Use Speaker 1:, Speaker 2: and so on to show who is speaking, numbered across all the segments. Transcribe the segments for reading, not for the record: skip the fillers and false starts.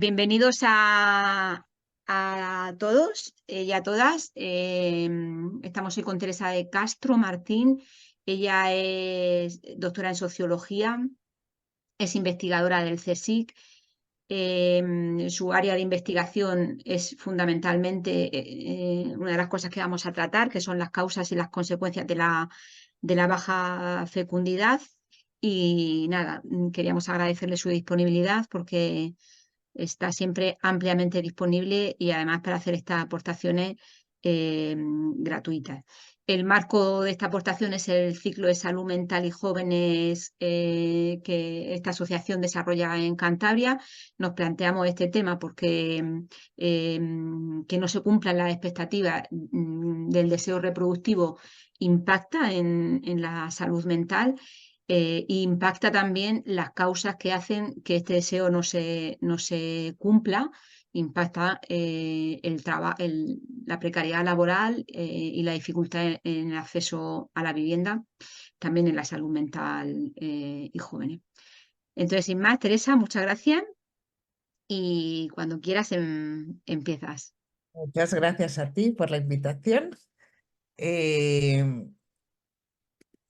Speaker 1: Bienvenidos a todos y a todas. Estamos hoy con Teresa de Castro Martín. Ella es doctora en sociología, es investigadora del CSIC. Su área de investigación es fundamentalmente una de las cosas que vamos a tratar, que son las causas y las consecuencias de la baja fecundidad. Y nada, queríamos agradecerle su disponibilidad porque está siempre ampliamente disponible y además para hacer estas aportaciones gratuitas. El marco de esta aportación es el ciclo de salud mental y jóvenes que esta asociación desarrolla en Cantabria. Nos planteamos este tema porque que no se cumplan las expectativas del deseo reproductivo impacta en la salud mental. Impacta también las causas que hacen que este deseo no se cumpla, impacta la precariedad laboral y la dificultad en el acceso a la vivienda, también en la salud mental y jóvenes. Entonces, sin más, Teresa, muchas gracias y cuando quieras empiezas.
Speaker 2: Muchas gracias a ti por la invitación. Eh,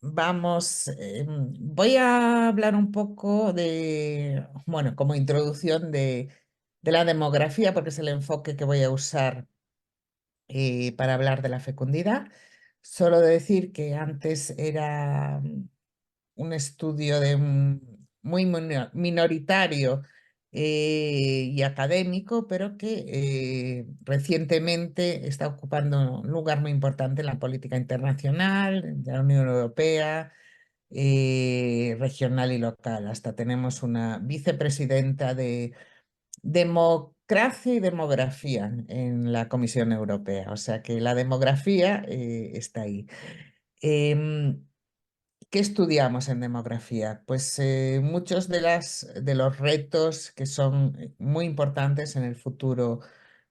Speaker 2: voy a hablar un poco bueno, como introducción de la demografía, porque es el enfoque que voy a usar para hablar de la fecundidad. Solo decir que antes era un estudio muy minoritario y académico, pero que recientemente está ocupando un lugar muy importante en la política internacional, de la Unión Europea, regional y local. Hasta tenemos una vicepresidenta de democracia y demografía en la Comisión Europea, o sea que la demografía está ahí. Em, ¿Qué estudiamos en demografía? Pues muchos de los retos que son muy importantes en el futuro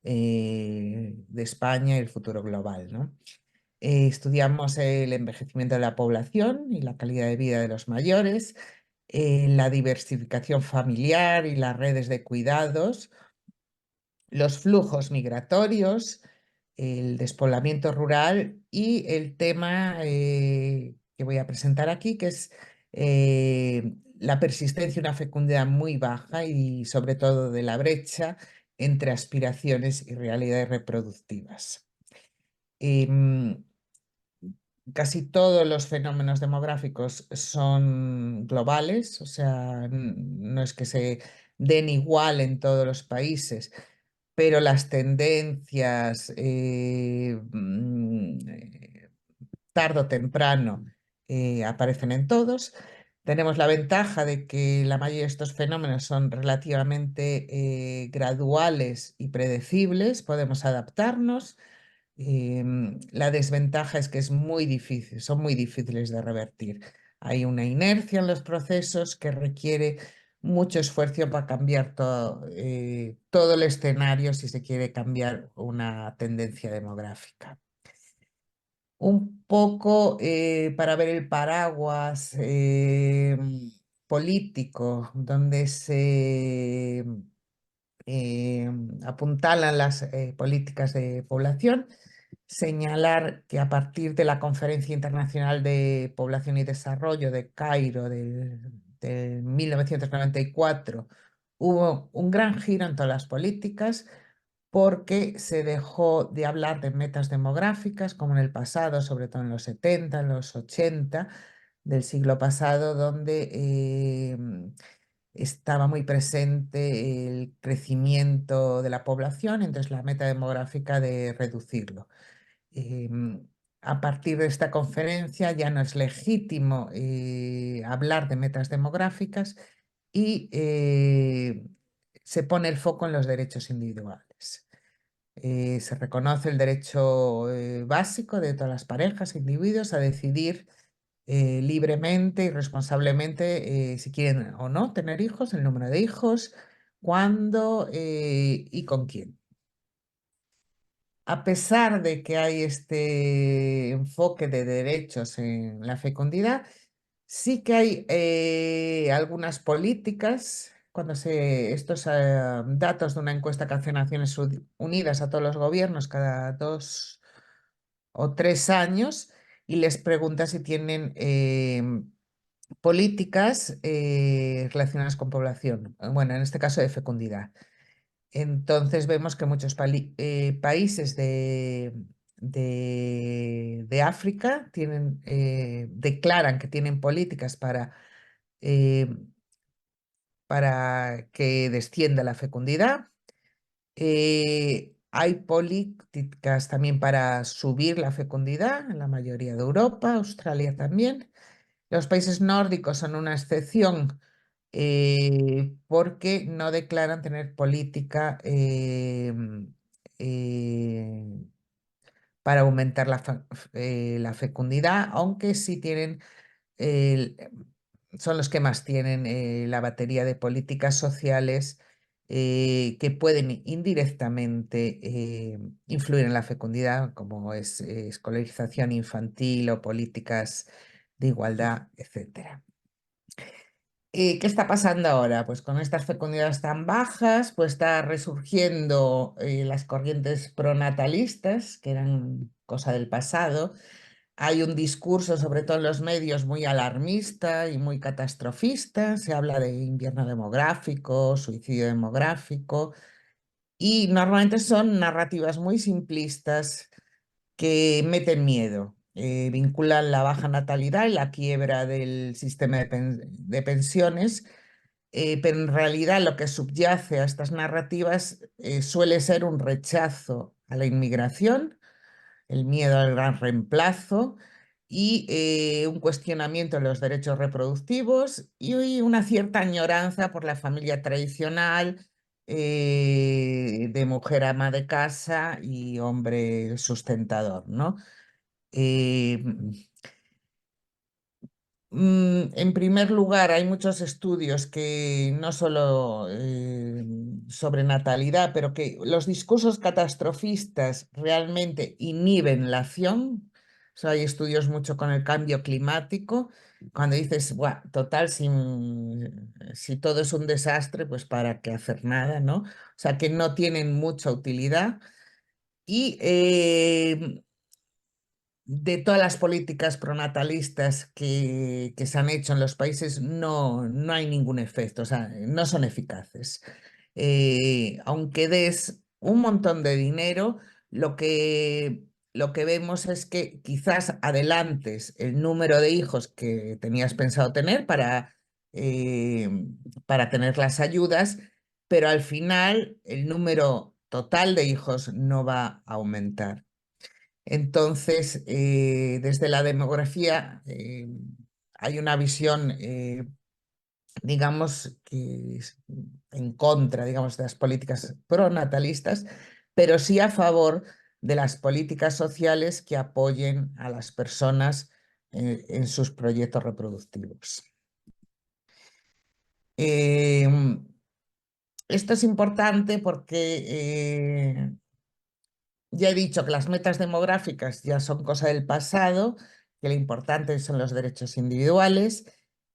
Speaker 2: de España y el futuro global, ¿no? Estudiamos el envejecimiento de la población y la calidad de vida de los mayores, la diversificación familiar y las redes de cuidados, los flujos migratorios, el despoblamiento rural y el tema que voy a presentar aquí, que es la persistencia de una fecundidad muy baja y sobre todo de la brecha entre aspiraciones y realidades reproductivas. Em, Casi todos los fenómenos demográficos son globales, o sea, no es que se den igual en todos los países, pero las tendencias tarde o temprano aparecen en todos. Tenemos la ventaja de que la mayoría de estos fenómenos son relativamente graduales y predecibles, podemos adaptarnos. La desventaja es que es muy difícil, son muy difíciles de revertir. Hay una inercia en los procesos que requiere mucho esfuerzo para cambiar todo el escenario si se quiere cambiar una tendencia demográfica. Un poco para ver el paraguas político donde se apuntalan las políticas de población, señalar que a partir de la Conferencia Internacional de Población y Desarrollo de Cairo de 1994 hubo un gran giro en todas las políticas porque se dejó de hablar de metas demográficas como en el pasado, sobre todo en los 70, en los 80 del siglo pasado, donde estaba muy presente el crecimiento de la población, entonces la meta demográfica de reducirlo. A partir de esta conferencia ya no es legítimo hablar de metas demográficas y se pone el foco en los derechos individuales. Se reconoce el derecho básico de todas las parejas e individuos a decidir libremente y responsablemente si quieren o no tener hijos, el número de hijos, cuándo y con quién. A pesar de que hay este enfoque de derechos en la fecundidad, sí que hay algunas políticas estos datos de una encuesta que hace Naciones Unidas a todos los gobiernos cada 2 o 3 años y les pregunta si tienen políticas relacionadas con población, bueno, en este caso de fecundidad. Entonces vemos que muchos países de África declaran que tienen políticas eh, para que descienda la fecundidad. Hay políticas también para subir la fecundidad en la mayoría de Europa, Australia también. Los países nórdicos son una excepción porque no declaran tener política eh, para aumentar la fecundidad, aunque sí tienen, eh, son los que más tienen la batería de políticas sociales que pueden indirectamente influir en la fecundidad, como es escolarización infantil o políticas de igualdad, etcétera. ¿Qué está pasando ahora? Pues con estas fecundidades tan bajas, pues está resurgiendo las corrientes pronatalistas, que eran cosa del pasado. Hay un discurso, sobre todo en los medios, muy alarmista y muy catastrofista. Se habla de invierno demográfico, suicidio demográfico, y normalmente son narrativas muy simplistas que meten miedo, vinculan la baja natalidad y la quiebra del sistema de pensiones, pero en realidad lo que subyace a estas narrativas suele ser un rechazo a la inmigración, el miedo al gran reemplazo y un cuestionamiento de los derechos reproductivos y una cierta añoranza por la familia tradicional, de mujer ama de casa y hombre sustentador, ¿no? Eh, en primer lugar, hay muchos estudios que no solo sobre natalidad, pero que los discursos catastrofistas realmente inhiben la acción. O sea, hay estudios mucho con el cambio climático. Cuando dices, "Buah, total, si todo es un desastre, pues para qué hacer nada, ¿no?" O sea, que no tienen mucha utilidad. Y de todas las políticas pronatalistas que se han hecho en los países, no hay ningún efecto, o sea, no son eficaces. Aunque des un montón de dinero, lo que vemos es que quizás adelantes el número de hijos que tenías pensado tener eh, para tener las ayudas, pero al final el número total de hijos no va a aumentar. Entonces, desde la demografía hay una visión, digamos, que es en contra, digamos, de las políticas pronatalistas, pero sí a favor de las políticas sociales que apoyen a las personas en sus proyectos reproductivos. Esto es importante porque ya he didicho que las metas demográficas ya son cosa del pasado, que lo importante son los derechos individuales.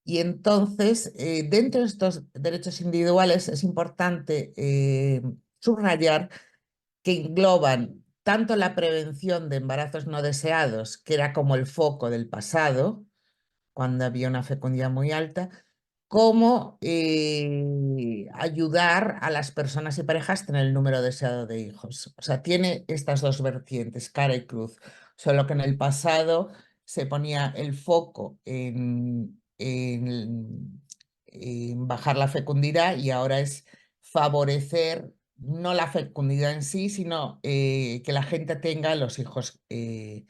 Speaker 2: Y entonces, dentro de estos derechos individuales es importante subrayar que engloban tanto la prevención de embarazos no deseados, que era como el foco del pasado, cuando había una fecundidad muy alta, como ayudar a las personas y parejas a tener el número deseado de hijos. O sea, tiene estas dos vertientes, cara y cruz. Solo que en el pasado se ponía el foco en bajar la fecundidad y ahora es favorecer no la fecundidad en sí, sino que la gente tenga los hijos que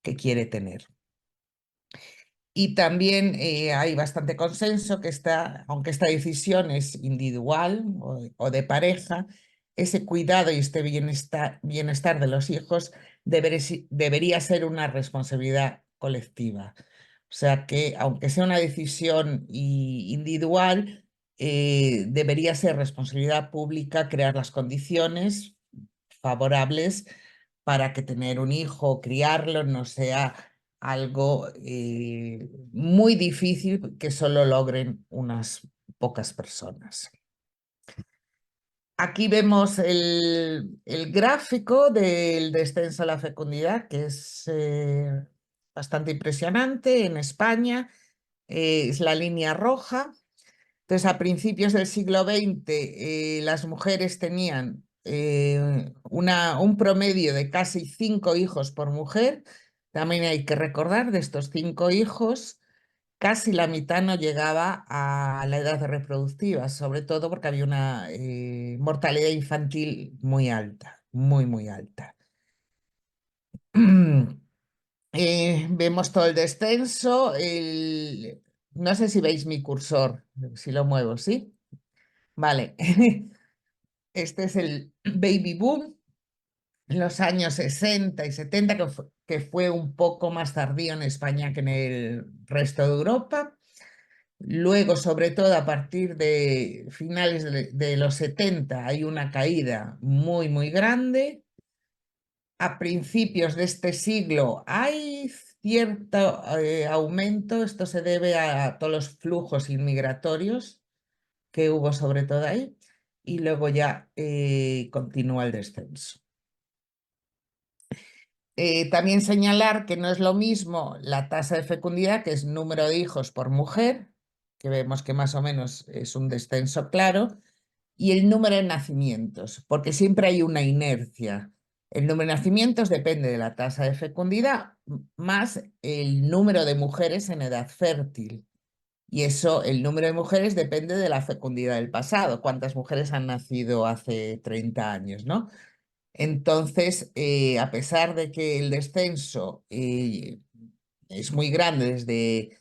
Speaker 2: quiere tener. Y también hay bastante consenso que aunque esta decisión es individual o de pareja, ese cuidado y este bienestar de los hijos debería ser una responsabilidad colectiva. O sea que, aunque sea una decisión individual, debería ser responsabilidad pública crear las condiciones favorables para que tener un hijo o criarlo no sea algo muy difícil que solo logren unas pocas personas. Aquí vemos el gráfico del descenso de la fecundidad, que es bastante impresionante en España. Es la línea roja. Entonces, a principios del siglo XX, las mujeres tenían un promedio de casi 5 hijos por mujer. También hay que recordar, de estos 5 hijos, casi la mitad no llegaba a la edad reproductiva, sobre todo porque había una mortalidad infantil muy alta, muy, muy alta. Vemos todo el descenso. No sé si veis mi cursor, si lo muevo, ¿sí? Vale. Este es el baby boom en los años 60 y 70, que fue un poco más tardío en España que en el resto de Europa. Luego, sobre todo a partir de finales de los 70, hay una caída muy, muy grande. A principios de este siglo hay cierto aumento. Esto se debe a todos los flujos inmigratorios que hubo sobre todo ahí. Y luego ya continúa el descenso. También señalar que no es lo mismo la tasa de fecundidad, que es número de hijos por mujer, que vemos que más o menos es un descenso claro, y el número de nacimientos, porque siempre hay una inercia. El número de nacimientos depende de la tasa de fecundidad más el número de mujeres en edad fértil. Y eso, el número de mujeres depende de la fecundidad del pasado, cuántas mujeres han nacido hace 30 años, ¿no? Entonces, a pesar de que el descenso es muy grande desde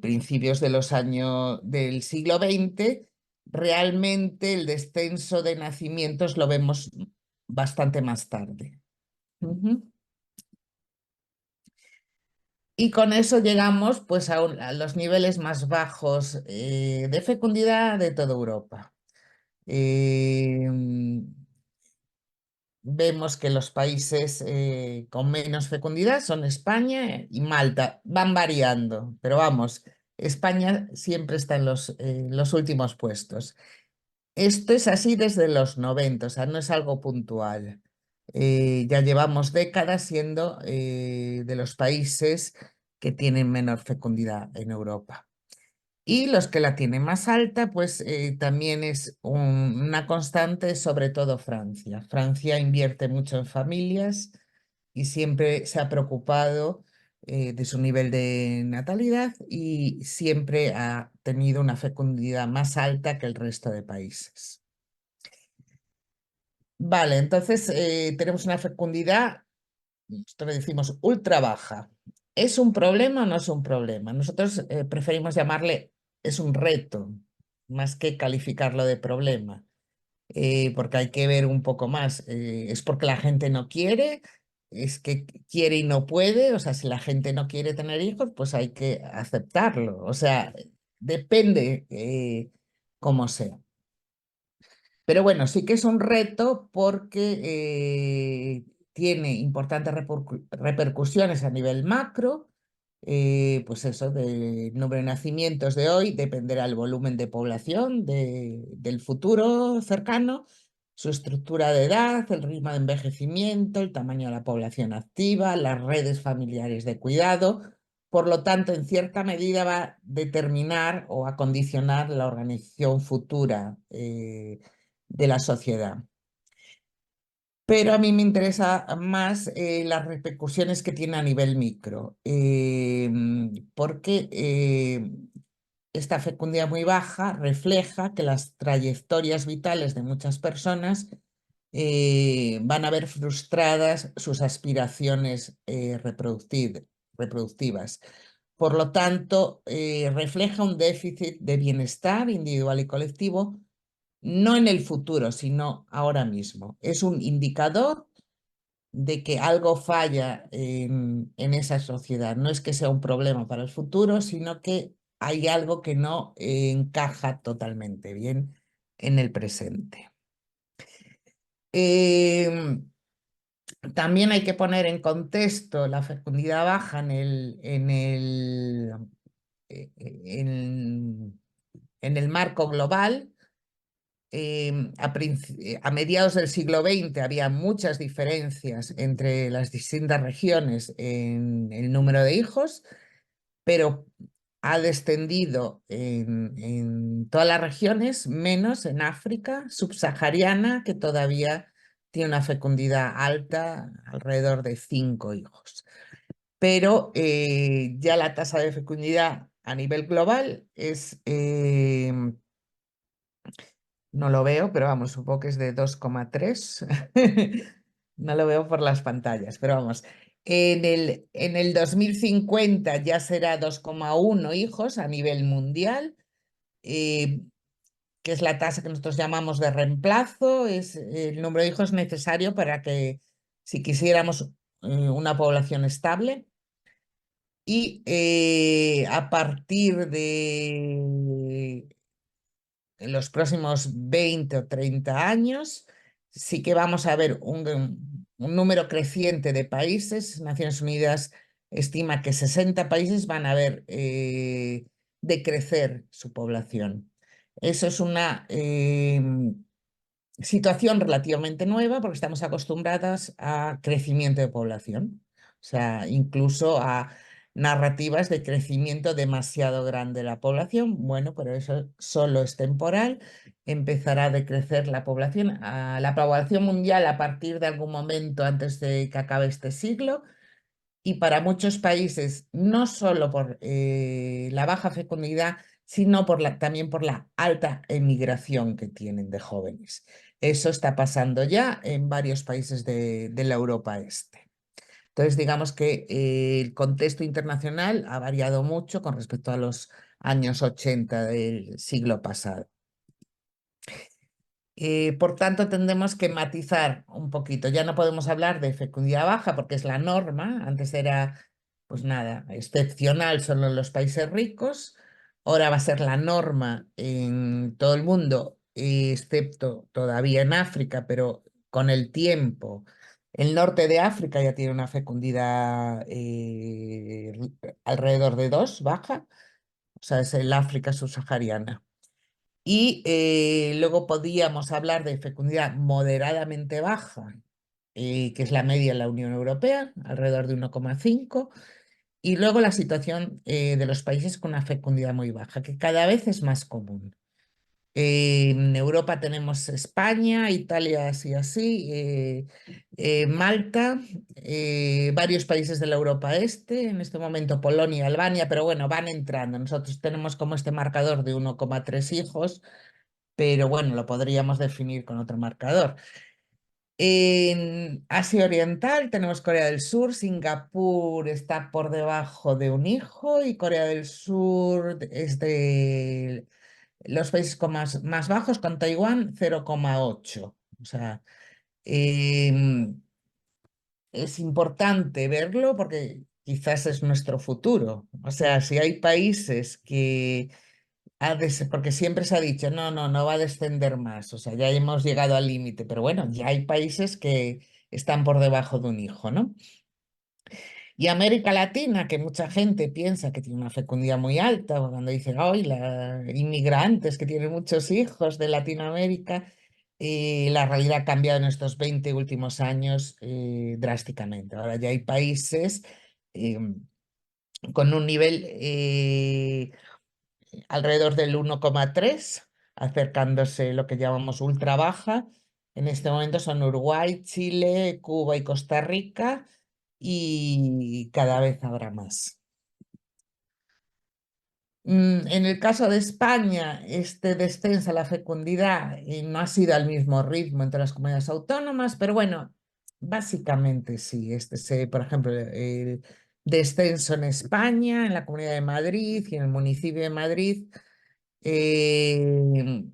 Speaker 2: principios de los años del siglo XX, realmente el descenso de nacimientos lo vemos bastante más tarde. Ujú. Y con eso llegamos pues a los niveles más bajos de fecundidad de toda Europa. Eh, Vemos que los países con menos fecundidad son España y Malta. Van variando, pero vamos, España siempre está en los últimos puestos. Esto es así desde los 90, o sea, no es algo puntual. Ya llevamos décadas siendo de los países que tienen menor fecundidad en Europa. Y los que la tienen más alta, pues también es una constante, sobre todo Francia. Francia invierte mucho en familias y siempre se ha preocupado de su nivel de natalidad y siempre ha tenido una fecundidad más alta que el resto de países. Vale, entonces tenemos una fecundidad, nosotros le decimos ultra baja. ¿Es un problema o no es un problema? Nosotros preferimos llamarle, es un reto, más que calificarlo de problema, porque hay que ver un poco más. ¿Es porque la gente no quiere? ¿Es que quiere y no puede? O sea, si la gente no quiere tener hijos, pues hay que aceptarlo. O sea, depende cómo sea. Pero bueno, sí que es un reto porque tiene importantes repercusiones a nivel macro. Pues eso, del número de nacimientos de hoy dependerá el volumen de población del futuro cercano, su estructura de edad, el ritmo de envejecimiento, el tamaño de la población activa, las redes familiares de cuidado. Por lo tanto, en cierta medida va a determinar o a condicionar la organización futura de la sociedad. Pero a mí me interesa más las repercusiones que tiene a nivel micro, porque esta fecundidad muy baja refleja que las trayectorias vitales de muchas personas van a ver frustradas sus aspiraciones reproductivas. Por lo tanto, refleja un déficit de bienestar individual y colectivo no en el futuro, sino ahora mismo. Es un indicador de que algo falla en esa sociedad. No es que sea un problema para el futuro, sino que hay algo que no encaja totalmente bien en el presente. Em, También hay que poner en contexto la fecundidad baja en el marco global. a mediados del siglo XX había muchas diferencias entre las distintas regiones en el número de hijos, pero ha descendido en todas las regiones, menos en África subsahariana, que todavía tiene una fecundidad alta, alrededor de 5 hijos. Pero ya la tasa de fecundidad a nivel global es, no lo veo, pero vamos, supongo que es de 2,3. No lo veo por las pantallas, pero vamos. En el 2050 ya será 2,1 hijos a nivel mundial, eh, que es la tasa que nosotros llamamos de reemplazo, es el número de hijos necesario para que, si quisiéramos una población estable. Y a partir de los próximos 20 o 30 años, sí que vamos a ver un número creciente de países. Naciones Unidas estima que 60 países van a ver decrecer su población. Eso es una situación relativamente nueva porque estamos acostumbradas a crecimiento de población, o sea, incluso a narrativas de crecimiento demasiado grande de la población. Bueno, pero eso solo es temporal. Empezará a decrecer la población mundial a partir de algún momento antes de que acabe este siglo. Y para muchos países, no solo por la baja fecundidad, sino también por la alta emigración que tienen de jóvenes. Eso está pasando ya en varios países de la Europa Este. Entonces, digamos que el contexto internacional ha variado mucho con respecto a los años 80 del siglo pasado. Por tanto, tendremos que matizar un poquito. Ya no podemos hablar de fecundidad baja porque es la norma. Antes era, pues nada, excepcional solo en los países ricos. Ahora va a ser la norma en todo el mundo, excepto todavía en África, pero con el tiempo. El norte de África ya tiene una fecundidad alrededor de 2, baja. O sea, es el África subsahariana. Y luego podíamos hablar de fecundidad moderadamente baja, que es la media en la Unión Europea, alrededor de 1,5. Y luego la situación de los países con una fecundidad muy baja, que cada vez es más común. En Europa tenemos España, Italia, así, Malta, varios países de la Europa Este, en este momento Polonia, Albania, pero bueno, van entrando. Nosotros tenemos como este marcador de 1,3 hijos, pero bueno, lo podríamos definir con otro marcador. En Asia Oriental tenemos Corea del Sur, Singapur está por debajo de 1 hijo y Corea del Sur es de los países más bajos, con Taiwán 0,8. O sea, es importante verlo porque quizás es nuestro futuro. O sea, si hay países que porque siempre se ha dicho, no, no, no va a descender más, o sea, ya hemos llegado al límite, pero bueno, ya hay países que están por debajo de 1 hijo, ¿no? Y América Latina, que mucha gente piensa que tiene una fecundidad muy alta, o cuando dicen, hoy inmigrantes que tienen muchos hijos de Latinoamérica, la realidad ha cambiado en estos 20 últimos años drásticamente. Ahora ya hay países eh, con un nivel alrededor del 1,3, acercándose lo que llamamos ultra baja. En este momento son Uruguay, Chile, Cuba y Costa Rica, y cada vez habrá más. En el caso de España, este descenso a la fecundidad no ha sido al mismo ritmo entre las comunidades autónomas, pero bueno, básicamente sí. Por ejemplo, el descenso en España, en la Comunidad de Madrid y en el municipio de Madrid, eh,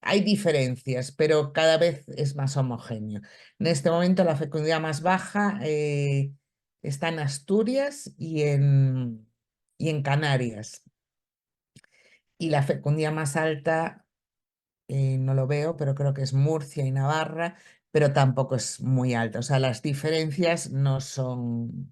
Speaker 2: hay diferencias, pero cada vez es más homogéneo. En este momento la fecundidad más baja está en Asturias y en Canarias. Y la fecundidad más alta, no lo veo, pero creo que es Murcia y Navarra, pero tampoco es muy alta. O sea, las diferencias no son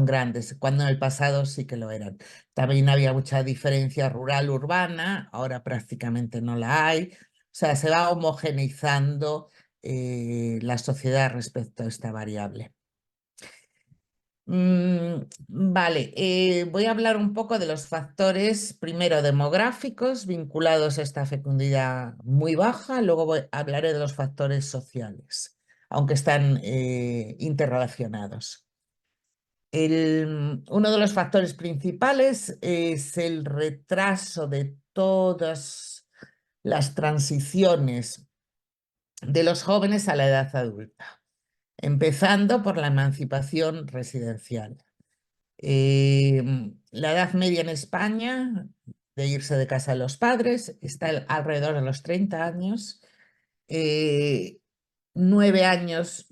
Speaker 2: grandes, cuando en el pasado sí que lo eran. También había mucha diferencia rural-urbana, ahora prácticamente no la hay. sea, se va homogeneizando la sociedad respecto a esta variable. Vale, voy a hablar un poco de los factores, primero demográficos, vinculados a esta fecundidad muy baja, luego hablaré de los factores sociales, aunque están interrelacionados. Uno de los factores principales es el retraso de todas las transiciones de los jóvenes a la edad adulta, empezando por la emancipación residencial. La edad media en España de irse de casa de los padres está alrededor de los 30 años, 9 años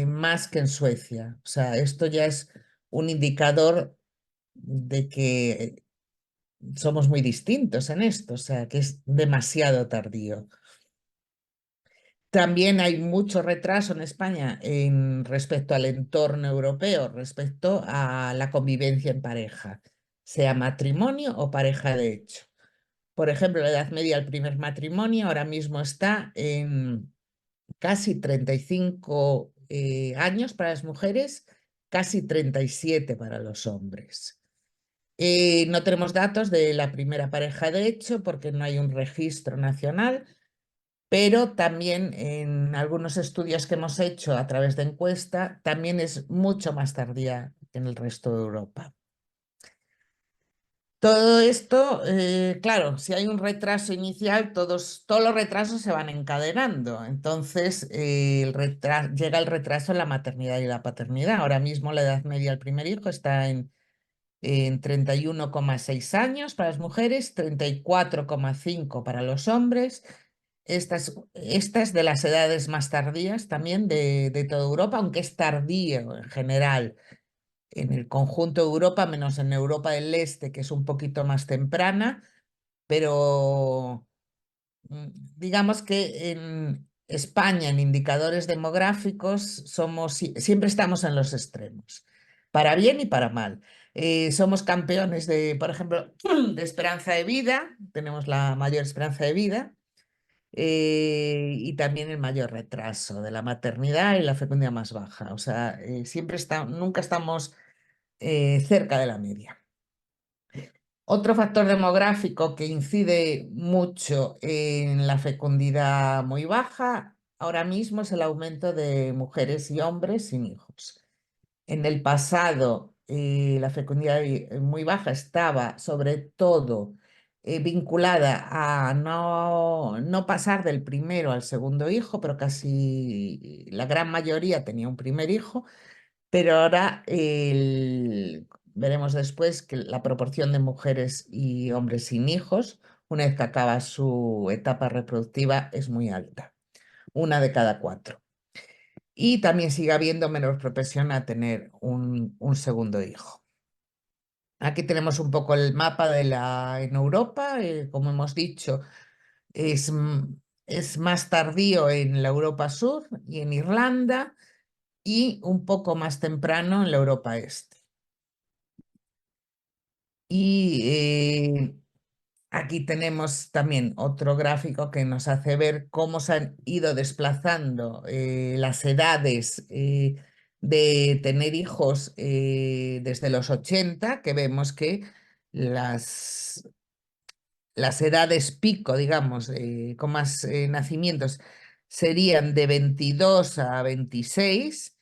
Speaker 2: más que en Suecia. O sea, esto ya es un indicador de que somos muy distintos en esto, o sea, que es demasiado tardío. También hay mucho retraso en España respecto al entorno europeo, respecto a la convivencia en pareja, sea matrimonio o pareja de hecho. Por ejemplo, la edad media del primer matrimonio ahora mismo está en casi 35 años para las mujeres, casi 37 para los hombres. No tenemos datos de la primera pareja de hecho porque no hay un registro nacional, pero también en algunos estudios que hemos hecho a través de encuesta, también es mucho más tardía que en el resto de Europa. Todo esto, claro, si hay un retraso inicial, todos los retrasos se van encadenando. Entonces, llega el retraso en la maternidad y la paternidad. Ahora mismo la edad media del primer hijo está en 31,6 años para las mujeres, 34,5 para los hombres. Estas de las edades más tardías también de toda Europa, aunque es tardío en general en el conjunto de Europa, menos en Europa del Este, que es un poquito más temprana, pero digamos que en España, en indicadores demográficos, siempre estamos en los extremos, para bien y para mal. Somos campeones de, por ejemplo, de esperanza de vida, tenemos la mayor esperanza de vida, y también el mayor retraso de la maternidad y la fecundidad más baja. O sea, nunca estamos cerca de la media. Otro factor demográfico que incide mucho en la fecundidad muy baja ahora mismo es el aumento de mujeres y hombres sin hijos. En el pasado, la fecundidad muy baja estaba sobre todo vinculada a no pasar del primero al segundo hijo, pero casi la gran mayoría tenía un primer hijo, pero ahora veremos después que la proporción de mujeres y hombres sin hijos, una vez que acaba su etapa reproductiva, es muy alta, 1 de cada 4. Y también sigue habiendo menor propensión a tener un segundo hijo. Aquí tenemos un poco el mapa en Europa, como hemos dicho, es más tardío en la Europa Sur y en Irlanda y un poco más temprano en la Europa Este. Y aquí tenemos también otro gráfico que nos hace ver cómo se han ido desplazando las edades de tener hijos desde los 80, que vemos que las edades pico, digamos, con más nacimientos, serían de 22 a 26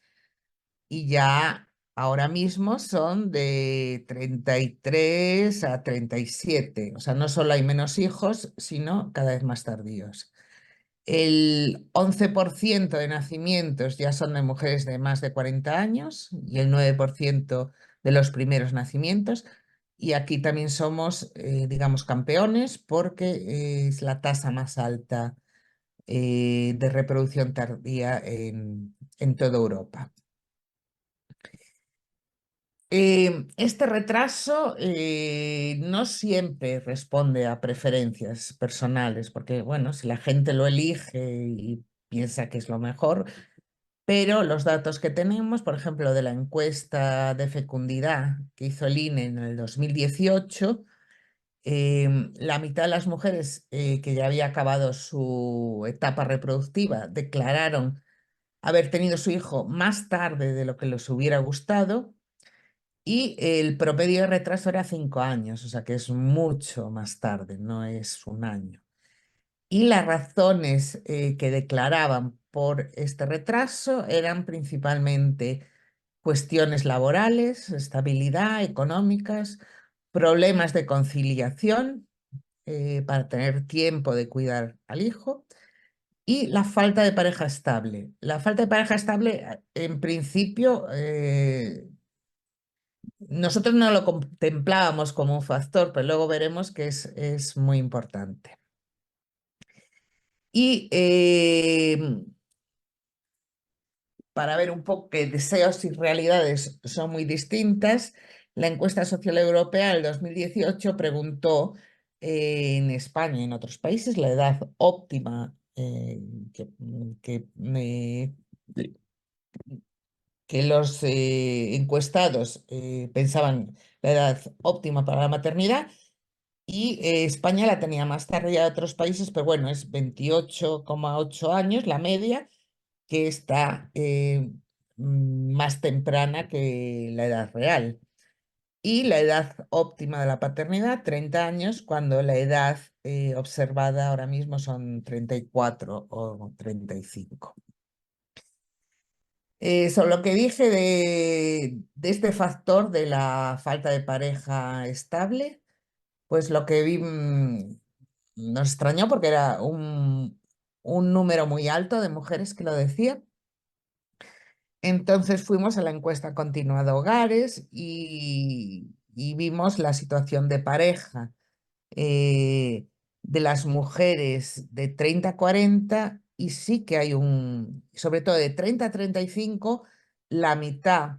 Speaker 2: y ya ahora mismo son de 33 a 37. O sea, no solo hay menos hijos, sino cada vez más tardíos. El 11% de nacimientos ya son de mujeres de más de 40 años y el 9% de los primeros nacimientos. Y aquí también somos, digamos, campeones porque es la tasa más alta de reproducción tardía en toda Europa. Este retraso no siempre responde a preferencias personales, porque bueno, si la gente lo elige y piensa que es lo mejor, pero los datos que tenemos, por ejemplo, de la encuesta de fecundidad que hizo el INE en el 2018, La mitad de las mujeres que ya había acabado su etapa reproductiva declararon haber tenido su hijo más tarde de lo que les hubiera gustado y el promedio de retraso era 5 años, o sea que es mucho más tarde, no es un año. Y las razones que declaraban por este retraso eran principalmente cuestiones laborales, estabilidad, económicas, problemas de conciliación para tener tiempo de cuidar al hijo y la falta de pareja estable. La falta de pareja estable, en principio, nosotros no lo contemplábamos como un factor, pero luego veremos que es muy importante. Y para ver un poco que deseos y realidades son muy distintas, la encuesta social europea del 2018 preguntó en España y en otros países la edad óptima que, que los encuestados pensaban la edad óptima para la maternidad y España la tenía más tardía de otros países, pero bueno, es 28,8 años la media, que está más temprana que la edad real. Y la edad óptima de la paternidad, 30 años, cuando la edad observada ahora mismo son 34 o 35. Sobre lo que dije de este factor de la falta de pareja estable, pues lo que vi nos extrañó porque era un número muy alto de mujeres que lo decían. Entonces fuimos a la encuesta continua de hogares y vimos la situación de pareja de las mujeres de 30 a 40 y sí que hay sobre todo de 30 a 35, la mitad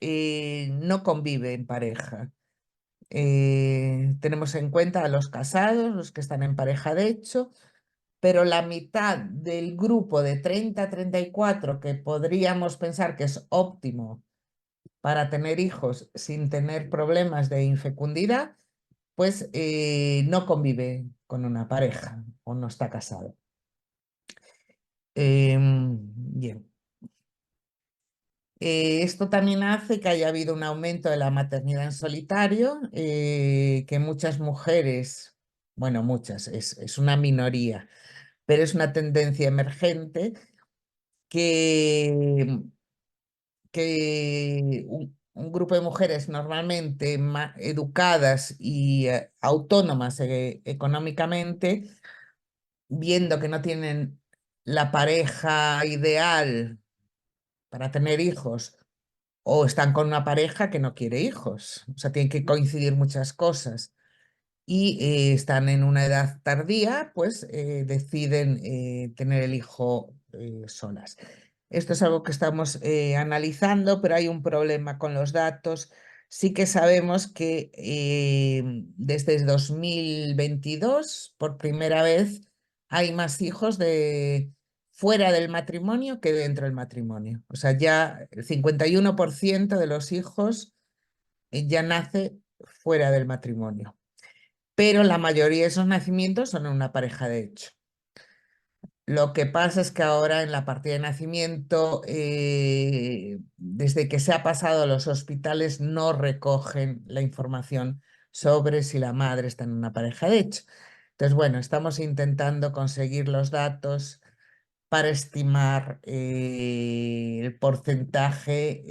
Speaker 2: no convive en pareja. Tenemos en cuenta a los casados, los que están en pareja de hecho, pero la mitad del grupo de 30 a 34 que podríamos pensar que es óptimo para tener hijos sin tener problemas de infecundidad, pues no convive con una pareja o no está casado. Bien. Esto también hace que haya habido un aumento de la maternidad en solitario, que muchas mujeres, bueno, muchas, es una minoría, pero es una tendencia emergente que, que un grupo de mujeres normalmente educadas y autónomas económicamente, viendo que no tienen la pareja ideal para tener hijos, o están con una pareja que no quiere hijos, o sea, tienen que coincidir muchas cosas y están en una edad tardía, pues deciden tener el hijo solas. Esto es algo que estamos analizando, pero hay un problema con los datos. Sí que sabemos que desde 2022, por primera vez, hay más hijos fuera del matrimonio que dentro del matrimonio. O sea, ya el 51% de los hijos ya nace fuera del matrimonio, pero la mayoría de esos nacimientos son en una pareja de hecho. Lo que pasa es que ahora en la partida de nacimiento, desde que se ha pasado a los hospitales, no recogen la información sobre si la madre está en una pareja de hecho. Entonces, bueno, estamos intentando conseguir los datos para estimar el porcentaje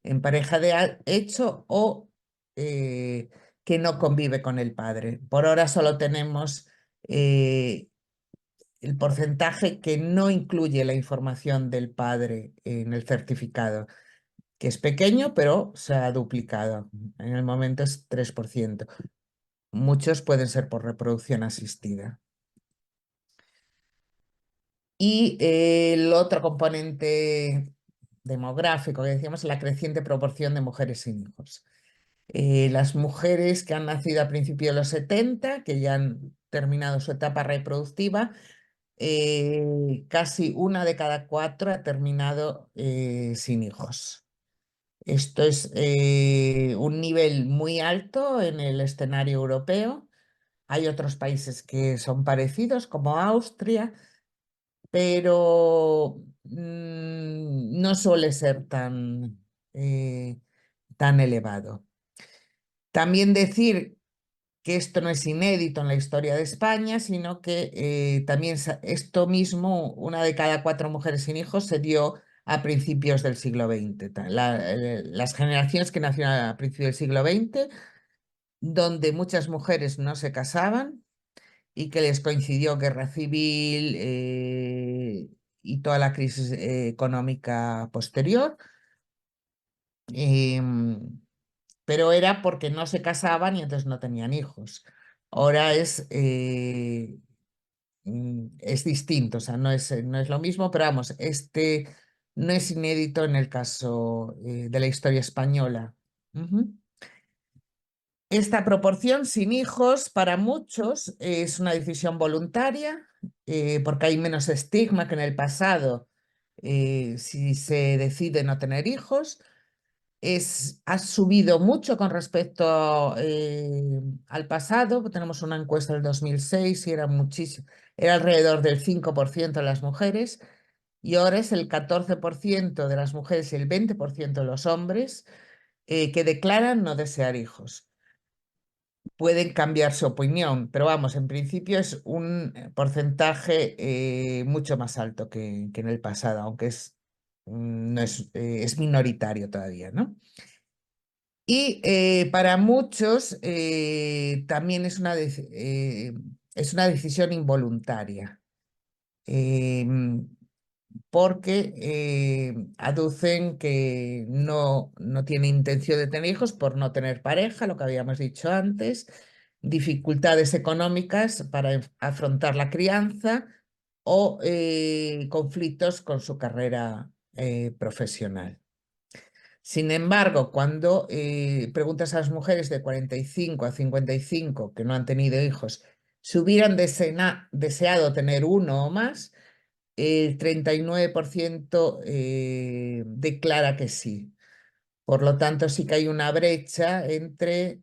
Speaker 2: en pareja de hecho o que no convive con el padre. Por ahora solo tenemos el porcentaje que no incluye la información del padre en el certificado, que es pequeño, pero se ha duplicado. En el momento es 3%. Muchos pueden ser por reproducción asistida. Y el otro componente demográfico que decíamos es la creciente proporción de mujeres sin hijos. Las mujeres que han nacido a principios de los 70, que ya han terminado su etapa reproductiva, casi una de cada 4 ha terminado sin hijos. Esto es un nivel muy alto en el escenario europeo. Hay otros países que son parecidos, como Austria, pero no suele ser tan elevado. También decir que esto no es inédito en la historia de España, sino que también esto mismo, una de cada 4 mujeres sin hijos, se dio a principios del siglo XX. Las generaciones que nacieron a principios del siglo XX, donde muchas mujeres no se casaban y que les coincidió guerra civil y toda la crisis económica posterior. Em, pero era porque no se casaban y entonces no tenían hijos. Ahora es distinto, o sea, no es lo mismo, pero vamos, este no es inédito en el caso de la historia española. Ujú. Esta proporción sin hijos para muchos es una decisión voluntaria, porque hay menos estigma que en el pasado si se decide no tener hijos. Ha subido mucho con respecto al pasado. Tenemos una encuesta del 2006 y era alrededor del 5% de las mujeres, y ahora es el 14% de las mujeres y el 20% de los hombres que declaran no desear hijos. Pueden cambiar su opinión, pero vamos, en principio es un porcentaje mucho más alto que en el pasado, aunque no es minoritario todavía, ¿no? Y para muchos también es una decisión involuntaria, porque aducen que no tiene intención de tener hijos por no tener pareja, lo que habíamos dicho antes, dificultades económicas para afrontar la crianza o conflictos con su carrera profesional. Sin embargo, cuando preguntas a las mujeres de 45 a 55 que no han tenido hijos si hubieran deseado tener uno o más, el 39% declara que sí. Por lo tanto, sí que hay una brecha entre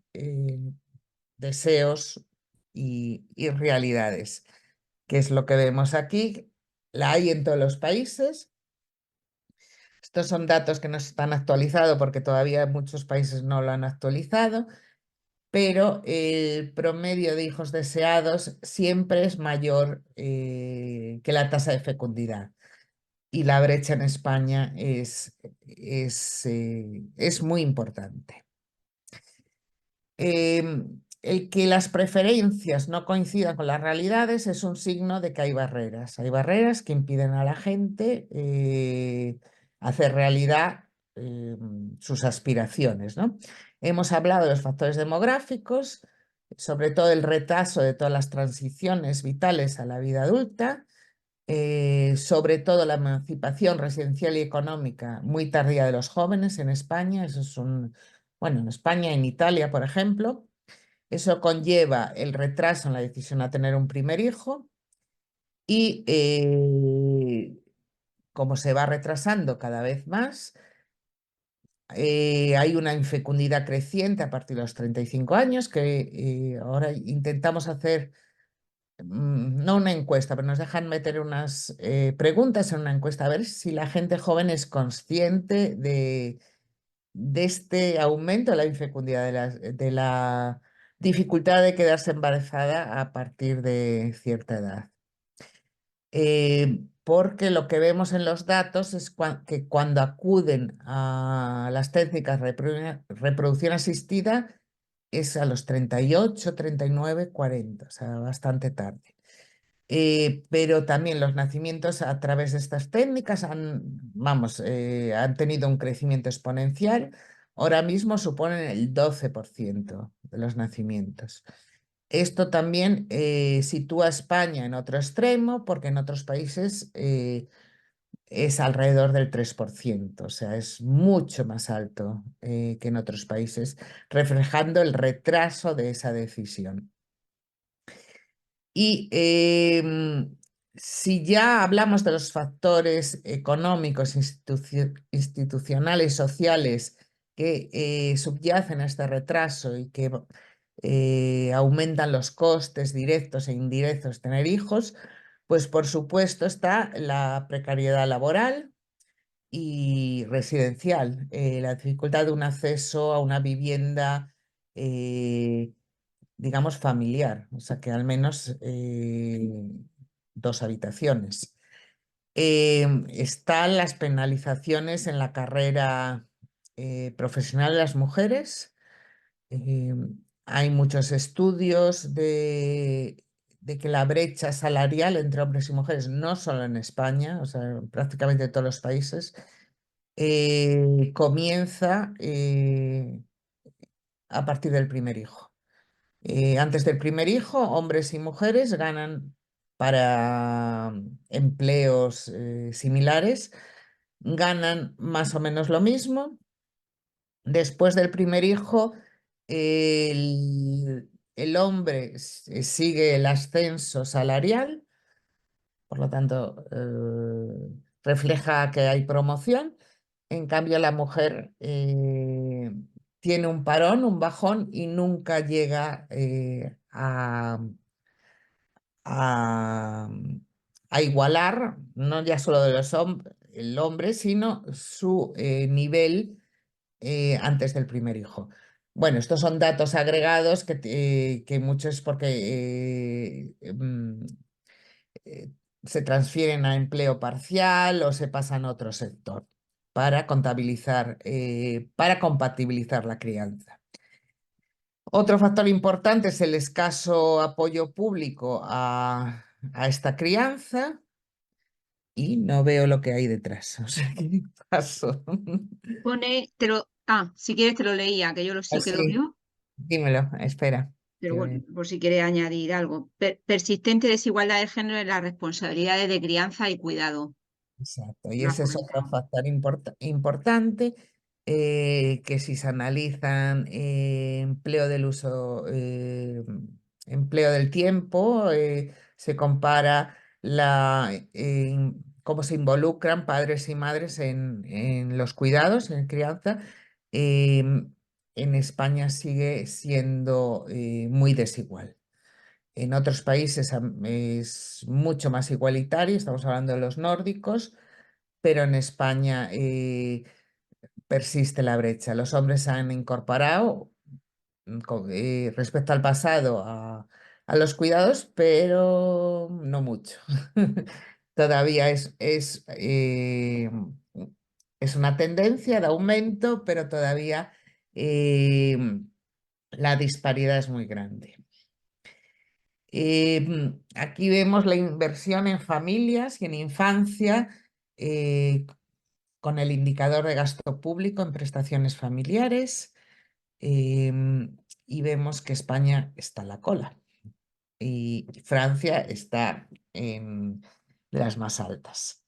Speaker 2: deseos y realidades, que es lo que vemos aquí. La hay en todos los países. Estos son datos que no están actualizados porque todavía muchos países no lo han actualizado, pero el promedio de hijos deseados siempre es mayor que la tasa de fecundidad. Y la brecha en España es muy importante. El que las preferencias no coincidan con las realidades es un signo de que hay barreras. Hay barreras que impiden a la gente hacer realidad sus aspiraciones, ¿no? Hemos hablado de los factores demográficos, sobre todo el retraso de todas las transiciones vitales a la vida adulta, sobre todo la emancipación residencial y económica muy tardía de los jóvenes en España. Bueno, en España, en Italia, por ejemplo. Eso conlleva el retraso en la decisión a tener un primer hijo y como se va retrasando cada vez más, hay una infecundidad creciente a partir de los 35 años que ahora intentamos hacer, no una encuesta, pero nos dejan meter unas preguntas en una encuesta a ver si la gente joven es consciente de este aumento de la infecundidad, de la dificultad de quedarse embarazada a partir de cierta edad. Porque lo que vemos en los datos es que cuando acuden a las técnicas de reproducción asistida es a los 38, 39, 40, o sea, bastante tarde. Pero también los nacimientos a través de estas técnicas han tenido un crecimiento exponencial. Ahora mismo suponen el 12% de los nacimientos. Esto también sitúa a España en otro extremo, porque en otros países es alrededor del 3%, o sea, es mucho más alto que en otros países, reflejando el retraso de esa decisión. Y si ya hablamos de los factores económicos, institucionales, sociales que subyacen a este retraso y que aumentan los costes directos e indirectos de tener hijos, pues por supuesto está la precariedad laboral y residencial, la dificultad de un acceso a una vivienda, digamos, familiar, o sea, que al menos 2 habitaciones. Están las penalizaciones en la carrera profesional de las mujeres. Eh, Hay muchos estudios de que la brecha salarial entre hombres y mujeres, no solo en España, o sea, prácticamente en todos los países, comienza a partir del primer hijo. Antes del primer hijo, hombres y mujeres ganan para empleos similares, ganan más o menos lo mismo. Después del primer hijo, el hombre sigue el ascenso salarial, por lo tanto, refleja que hay promoción. En cambio, la mujer tiene un parón, un bajón y nunca llega a, a igualar, no ya solo de el hombre, sino su nivel antes del primer hijo. Bueno, estos son datos agregados que muchos porque eh, se transfieren a empleo parcial o se pasan a otro sector para contabilizar, para compatibilizar la crianza. Otro factor importante es el escaso apoyo público a esta crianza y no veo lo que hay detrás. O sea, ¿qué paso?
Speaker 1: Pone, si quieres te lo leía, que yo sí que lo
Speaker 2: Así,
Speaker 1: veo,
Speaker 2: dímelo, espera.
Speaker 1: pero bueno,
Speaker 2: que-
Speaker 1: por si quieres añadir algo. Persistente desigualdad de género en las responsabilidades de crianza y cuidado.
Speaker 2: Exacto, y
Speaker 1: Lo has
Speaker 2: ese es otro
Speaker 1: comentado.
Speaker 2: factor importante, que si se analizan empleo del uso, empleo del tiempo, se compara cómo se involucran padres y madres en los cuidados, en crianza. En España sigue siendo muy desigual. En otros países es mucho más igualitario, estamos hablando de los nórdicos, pero en España persiste la brecha. Los hombres se han incorporado respecto al pasado a los cuidados, pero no mucho. Todavía es una tendencia de aumento, pero todavía eh, la disparidad es muy grande. Aquí vemos la inversión en familias y en infancia con el indicador de gasto público en prestaciones familiares, y vemos que España está en la cola y Francia está en las más altas.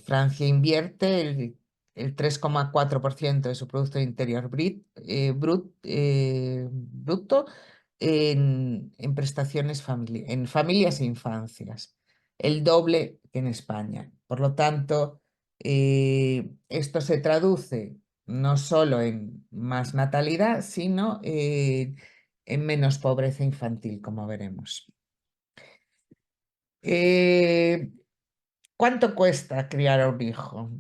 Speaker 2: Francia invierte el 3,4% de su Producto Interior Bruto en prestaciones en familias e infancias, el doble que en España. Por lo tanto, esto se traduce no solo en más natalidad, sino en menos pobreza infantil, como veremos. Eh, ¿Cuánto cuesta criar a un hijo?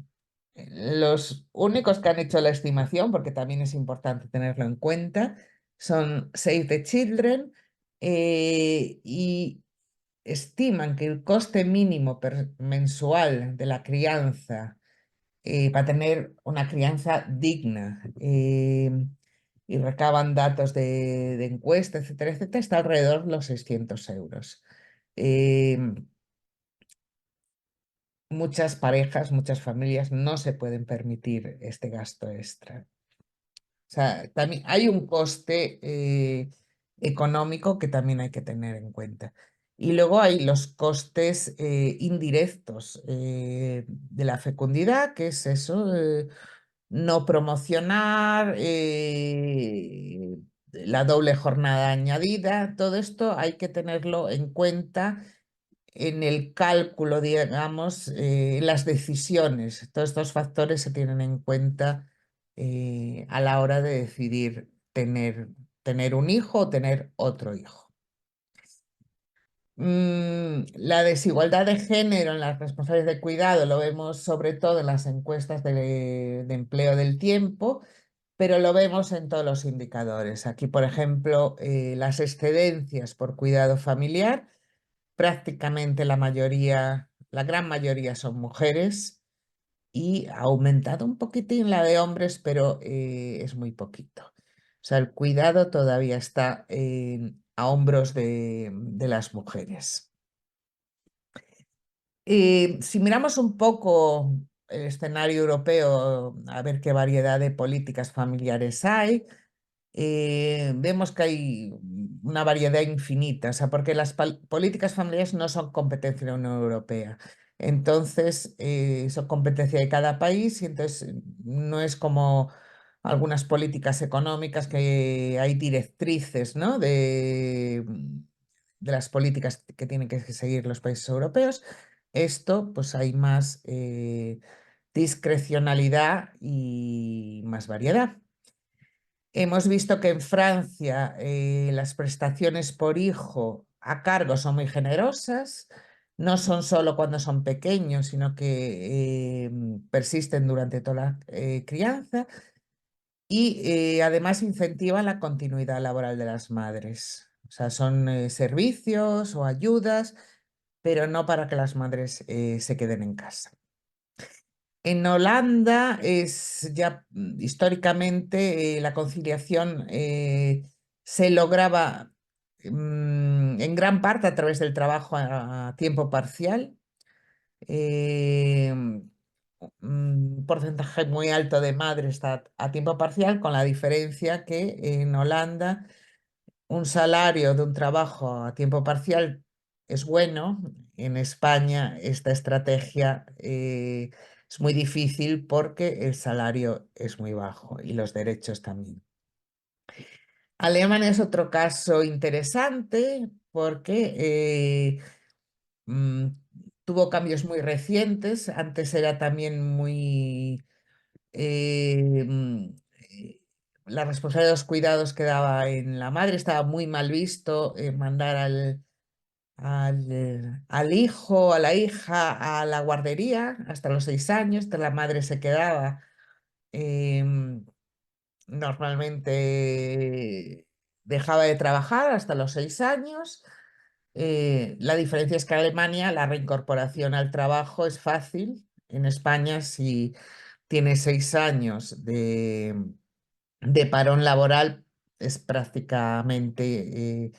Speaker 2: Los únicos que han hecho la estimación, porque también es importante tenerlo en cuenta, son Save the Children, y estiman que el coste mínimo mensual de la crianza, para tener una crianza digna, y recaban datos de encuesta, etcétera, etcétera, está alrededor de los 600 euros. Eh, Muchas parejas, muchas familias no se pueden permitir este gasto extra. O sea, también hay un coste económico que también hay que tener en cuenta. Y luego hay los costes indirectos de la fecundidad, que es eso, no promocionar, la doble jornada añadida, todo esto hay que tenerlo en cuenta en el cálculo, digamos, las decisiones. Todos estos factores se tienen en cuenta a la hora de decidir tener un hijo o tener otro hijo. La desigualdad de género en las responsabilidades de cuidado lo vemos sobre todo en las encuestas de empleo del tiempo, pero lo vemos en todos los indicadores. Aquí, por ejemplo, las excedencias por cuidado familiar, prácticamente la gran mayoría son mujeres y ha aumentado un poquitín la de hombres, pero es muy poquito. O sea, el cuidado todavía está a hombros de las mujeres. Si miramos un poco el escenario europeo, a ver qué variedad de políticas familiares hay, vemos que hay una variedad infinita, o sea, porque las políticas familiares no son competencia de la Unión Europea. Entonces, son competencia de cada país y entonces no es como algunas políticas económicas que hay directrices, ¿no? de las políticas que tienen que seguir los países europeos. Esto, pues hay más discrecionalidad y más variedad. Hemos visto que en Francia las prestaciones por hijo a cargo son muy generosas, no son solo cuando son pequeños, sino que persisten durante toda la crianza y además incentivan la continuidad laboral de las madres. O sea, son servicios o ayudas, pero no para que las madres se queden en casa. En Holanda es ya históricamente la conciliación se lograba en gran parte a través del trabajo a tiempo parcial. Un porcentaje muy alto de madres está a tiempo parcial, con la diferencia que en Holanda un salario de un trabajo a tiempo parcial es bueno. En España esta estrategia es muy difícil porque el salario es muy bajo y los derechos también. Alemania es otro caso interesante porque mm, tuvo cambios muy recientes. Antes era también muy eh, mm, eh, la responsabilidad de los cuidados quedaba en la madre, estaba muy mal visto mandar al hijo, a la hija a la guardería hasta los 6 años, la madre se quedaba normalmente dejaba de trabajar hasta los 6 años. La diferencia es que en Alemania la reincorporación al trabajo es fácil. En España, si tienes 6 años de parón laboral, es prácticamente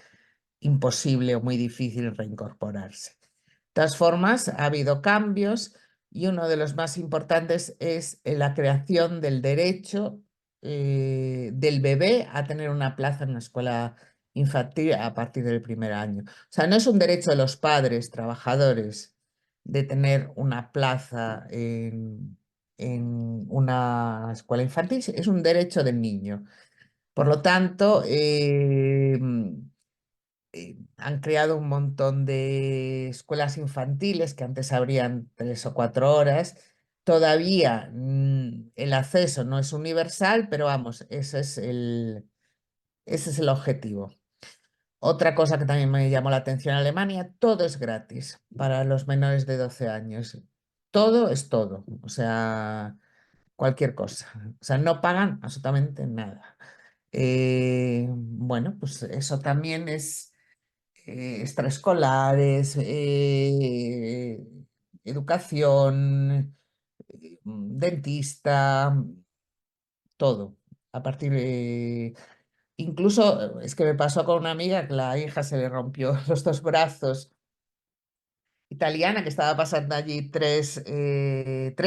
Speaker 2: imposible o muy difícil reincorporarse. De todas formas, ha habido cambios y uno de los más importantes es la creación del derecho del bebé a tener una plaza en una escuela infantil a partir del primer año. O sea, no es un derecho de los padres trabajadores de tener una plaza en una escuela infantil, es un derecho del niño. Por lo tanto, han creado un montón de escuelas infantiles que antes abrían 3 o 4 horas. Todavía el acceso no es universal, pero vamos, ese es el objetivo. Otra cosa que también me llamó la atención en Alemania, todo es gratis para los menores de 12 años. Todo es todo, o sea, cualquier cosa. O sea, no pagan absolutamente nada. Bueno, pues eso también es extraescolares, educación, dentista, todo. A partir de... Incluso es que me pasó con una amiga que la hija se le rompió los 2 brazos, italiana, que estaba pasando allí 3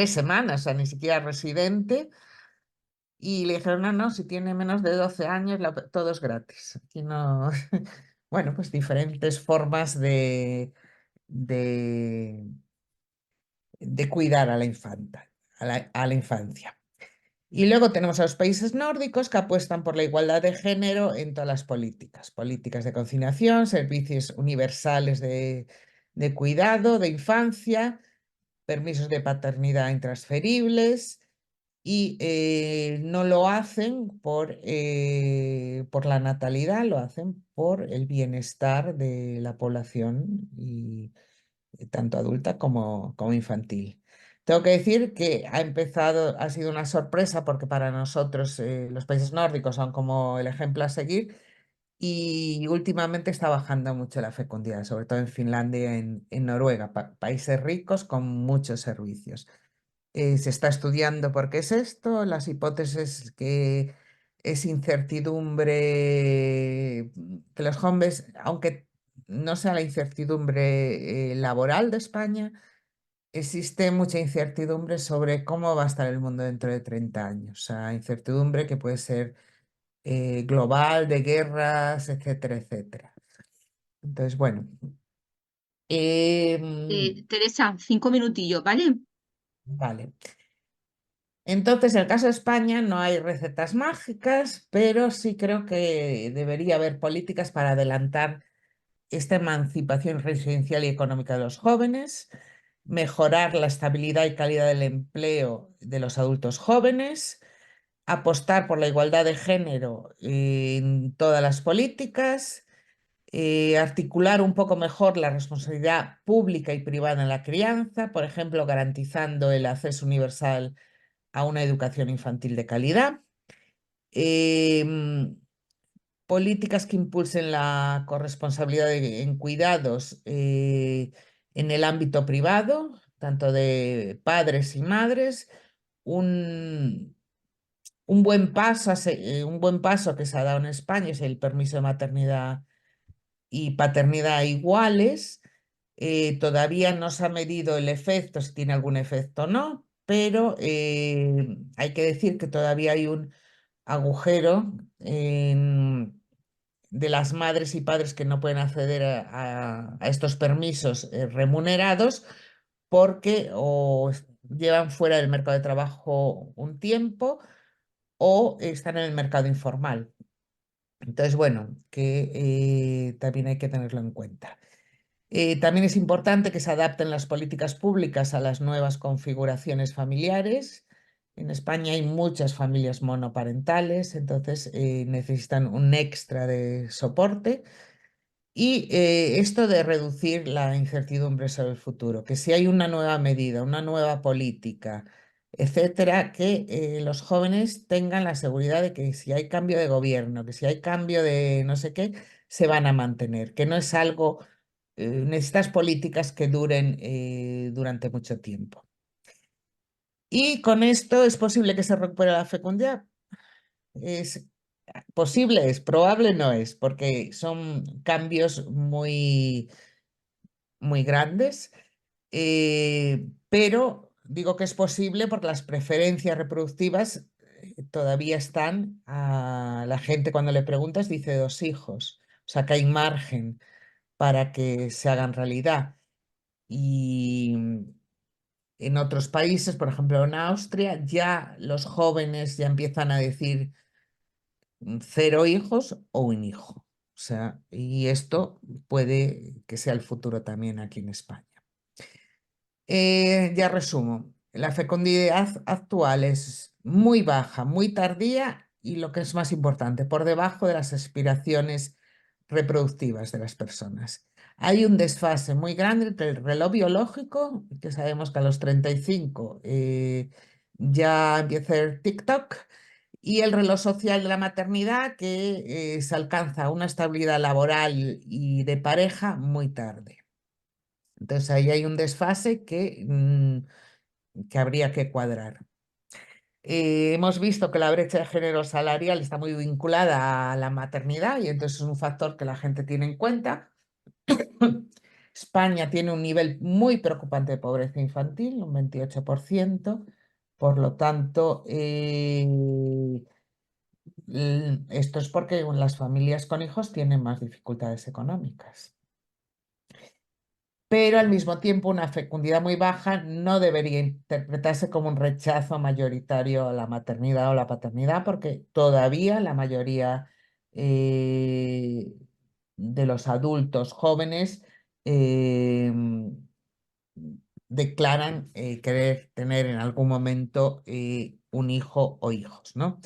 Speaker 2: semanas, o sea, ni siquiera residente. Y le dijeron, no, no, si tiene menos de 12 años, todo es gratis. Aquí no... Bueno, pues diferentes formas de, de cuidar a la infanta, a la infancia. Y luego tenemos a los países nórdicos que apuestan por la igualdad de género en todas las políticas, políticas de conciliación, servicios universales de cuidado, de infancia, permisos de paternidad intransferibles y no lo hacen por la natalidad, lo hacen por el bienestar de la población, y tanto adulta como infantil. Tengo que decir que ha sido una sorpresa porque para nosotros los países nórdicos son como el ejemplo a seguir, y últimamente está bajando mucho la fecundidad, sobre todo en Finlandia y en Noruega, países ricos con muchos servicios. Se está estudiando por qué es esto, las hipótesis que es incertidumbre, que los jóvenes, aunque no sea la incertidumbre laboral de España, existe mucha incertidumbre sobre cómo va a estar el mundo dentro de 30 años. O sea, incertidumbre que puede ser global, de guerras, etcétera, etcétera. Entonces, bueno.
Speaker 1: Teresa, 5 minutillos, ¿vale?
Speaker 2: Vale. Entonces, en el caso de España no hay recetas mágicas, pero sí creo que debería haber políticas para adelantar esta emancipación residencial y económica de los jóvenes, mejorar la estabilidad y calidad del empleo de los adultos jóvenes, apostar por la igualdad de género en todas las políticas, articular un poco mejor la responsabilidad pública y privada en la crianza, por ejemplo, garantizando el acceso universal a una educación infantil de calidad, em, políticas que impulsen la corresponsabilidad en cuidados en el ámbito privado, tanto de padres y madres, un, un buen paso que se ha dado en España es el permiso de maternidad y paternidad iguales. Todavía no se ha medido el efecto, si tiene algún efecto o no, pero hay que decir que todavía hay un agujero de las madres y padres que no pueden acceder a estos permisos remunerados porque o llevan fuera del mercado de trabajo un tiempo o están en el mercado informal. Entonces, bueno, que también hay que tenerlo en cuenta. También es importante que se adapten las políticas públicas a las nuevas configuraciones familiares. En España hay muchas familias monoparentales, entonces necesitan un extra de soporte. Y esto de reducir la incertidumbre sobre el futuro, que si hay una nueva medida, una nueva política, etcétera, que los jóvenes tengan la seguridad de que si hay cambio de gobierno, que si hay cambio de no sé qué, se van a mantener, que no es algo, necesitas políticas que duren durante mucho tiempo. Y con esto es posible que se recupere la fecundidad. Es posible, es probable, no es, porque son cambios muy grandes, pero digo que es posible porque las preferencias reproductivas todavía están, a la gente cuando le preguntas dice 2 hijos, o sea que hay margen para que se hagan realidad. Y en otros países, por ejemplo en Austria, ya los jóvenes ya empiezan a decir 0 hijos o un hijo. O sea, y esto puede que sea el futuro también aquí en España. Ya resumo, la fecundidad actual es muy baja, muy tardía y lo que es más importante, por debajo de las aspiraciones reproductivas de las personas. Hay un desfase muy grande entre el reloj biológico, que sabemos que a los 35 ya empieza el TikTok, y el reloj social de la maternidad, que se alcanza una estabilidad laboral y de pareja muy tarde. Entonces ahí hay un desfase que habría que cuadrar. Hemos visto que la brecha de género salarial está muy vinculada a la maternidad y entonces es un factor que la gente tiene en cuenta. España tiene un nivel muy preocupante de pobreza infantil, un 28%. Por lo tanto, esto es porque las familias con hijos tienen más dificultades económicas. Pero al mismo tiempo una fecundidad muy baja no debería interpretarse como un rechazo mayoritario a la maternidad o la paternidad, porque todavía la mayoría de los adultos jóvenes eh, declaran querer tener en algún momento un hijo o hijos, ¿no?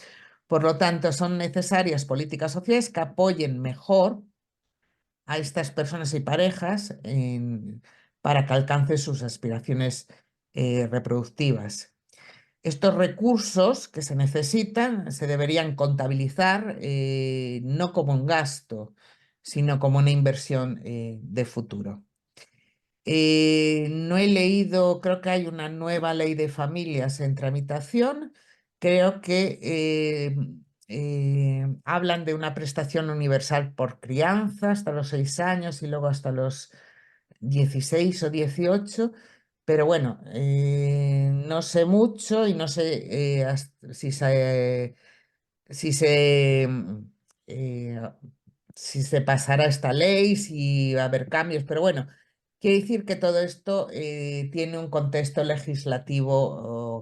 Speaker 2: Por lo tanto, son necesarias políticas sociales que apoyen mejor a estas personas y parejas para que alcancen sus aspiraciones reproductivas. Estos recursos que se necesitan se deberían contabilizar no como un gasto, sino como una inversión de futuro. No he leído, creo que hay una nueva ley de familias en tramitación. Creo que hablan de una prestación universal por crianza hasta los 6 años y luego hasta los 16 o 18. Pero bueno, no sé mucho y no sé si se, eh, si se pasará esta ley, si va a haber cambios, pero bueno, quiere decir que todo esto tiene un contexto legislativo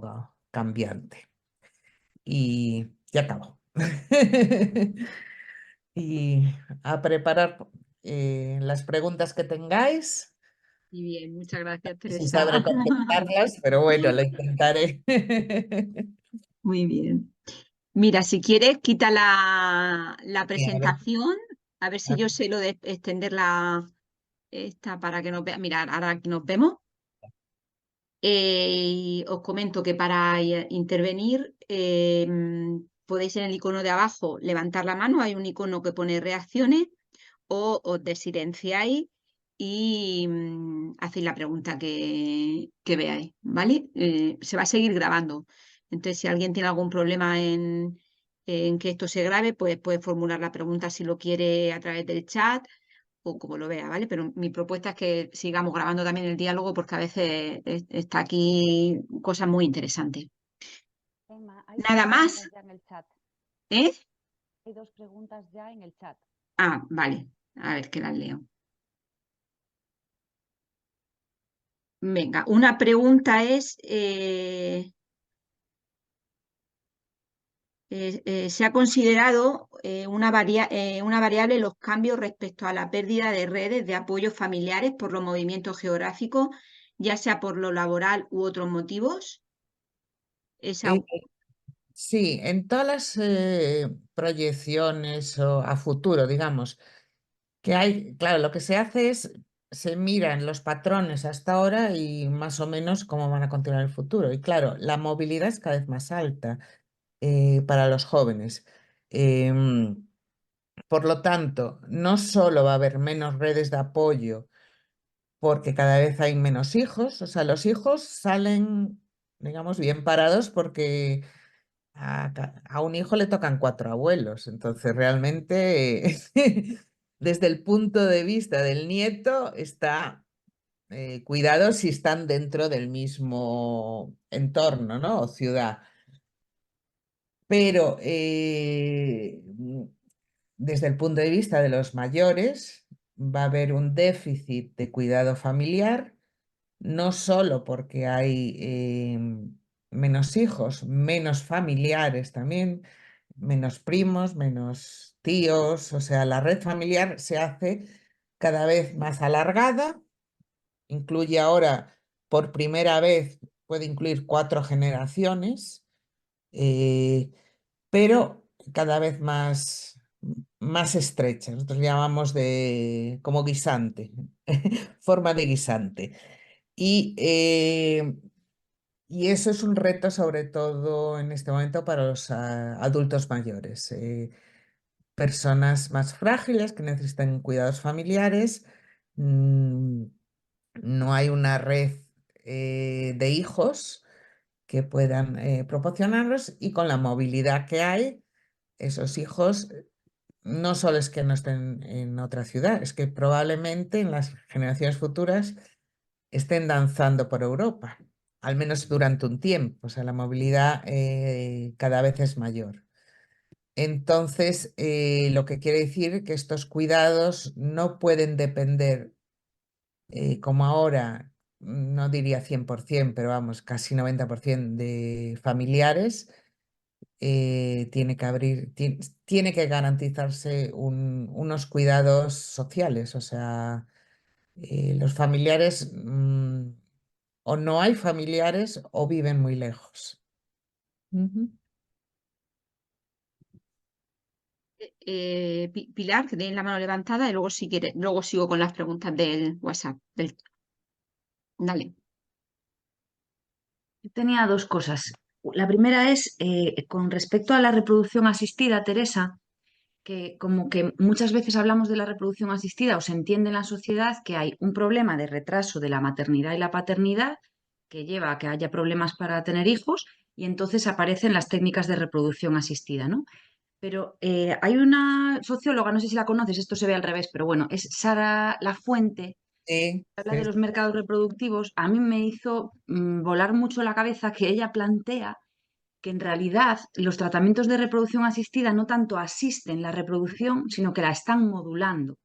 Speaker 2: cambiante. Y ya acabo. Y a preparar las preguntas que tengáis.
Speaker 1: Y bien, muchas gracias,
Speaker 2: No sé si
Speaker 1: Teresa.
Speaker 2: sabré contestarlas, pero bueno, lo intentaré.
Speaker 1: Muy bien. Mira, si quieres, quita la
Speaker 2: Sí, a ver,
Speaker 1: presentación, a ver si
Speaker 2: a-
Speaker 1: yo sé lo de extender esta para que nos vean. Mira, ahora aquí nos vemos. Y os comento que para intervenir podéis en el icono de abajo levantar la mano, hay un icono que pone reacciones o os desilenciáis y hacéis la pregunta que veáis, ¿vale? Se va a seguir grabando. Entonces, si alguien tiene algún problema en que esto se grabe, pues puede formular la pregunta si lo quiere a través del chat o como lo vea, ¿vale? Pero mi propuesta es que sigamos grabando también el diálogo porque a veces está aquí cosas muy interesantes.
Speaker 3: Emma, hay dos
Speaker 1: Nada más,
Speaker 3: preguntas ya en el chat.
Speaker 1: ¿eh?
Speaker 3: Hay dos preguntas ya en el chat.
Speaker 1: Ah, vale. A ver que las leo. Venga, una pregunta es, ¿se ha considerado una variable los cambios respecto a la pérdida de redes de apoyo familiares por los movimientos geográficos, ya sea por lo laboral u otros motivos? Esa,
Speaker 2: eh, sí, en todas las proyecciones o a futuro, digamos, que hay, claro, lo que se hace es, se miran los patrones hasta ahora y más o menos cómo van a continuar en el futuro. Y claro, la movilidad es cada vez más alta para los jóvenes. Em, por lo tanto, no solo va a haber menos redes de apoyo porque cada vez hay menos hijos, o sea, los hijos salen, digamos, bien parados porque a un hijo le tocan 4 abuelos, entonces realmente desde el punto de vista del nieto está cuidado si están dentro del mismo entorno, ¿no? O ciudad. Pero desde el punto de vista de los mayores va a haber un déficit de cuidado familiar no solo porque hay menos hijos, menos familiares también, menos primos, menos tíos, o sea, la red familiar se hace cada vez más alargada, incluye ahora por primera vez, puede incluir 4 generaciones, eh, pero cada vez más estrecha. Nosotros llamamos de como guisante, forma de guisante. Y, eh, y eso es un reto sobre todo en este momento para los adultos mayores, personas más frágiles que necesitan cuidados familiares. mm, no hay una red de hijos que puedan proporcionarlos y con la movilidad que hay, esos hijos no solo es que no estén en otra ciudad, es que probablemente en las generaciones futuras estén danzando por Europa, al menos durante un tiempo. O sea, la movilidad cada vez es mayor. Entonces, lo que quiere decir que estos cuidados no pueden depender, como ahora, no diría 100%, pero vamos, casi 90% de familiares. Tiene que tiene que garantizarse unos cuidados sociales, o sea, los familiares o no hay familiares o viven muy lejos. Ujú.
Speaker 1: Pilar, que tiene la mano levantada y luego si quiere, luego sigo con las preguntas del WhatsApp. Dale.
Speaker 3: Yo tenía dos cosas. La primera es con respecto a la reproducción asistida, Teresa, que como que muchas veces hablamos de la reproducción asistida o se entiende en la sociedad que hay un problema de retraso de la maternidad y la paternidad que lleva a que haya problemas para tener hijos y entonces aparecen las técnicas de reproducción asistida, ¿no? Pero hay una socióloga, no sé si la conoces, esto se ve al revés, pero bueno, es Sara Lafuente,
Speaker 2: Sí,
Speaker 3: habla de
Speaker 2: sí,
Speaker 3: los mercados reproductivos. A mí me hizo volar mucho la cabeza que ella plantea que en realidad los tratamientos de reproducción asistida no tanto asisten la reproducción, sino que la están modulando.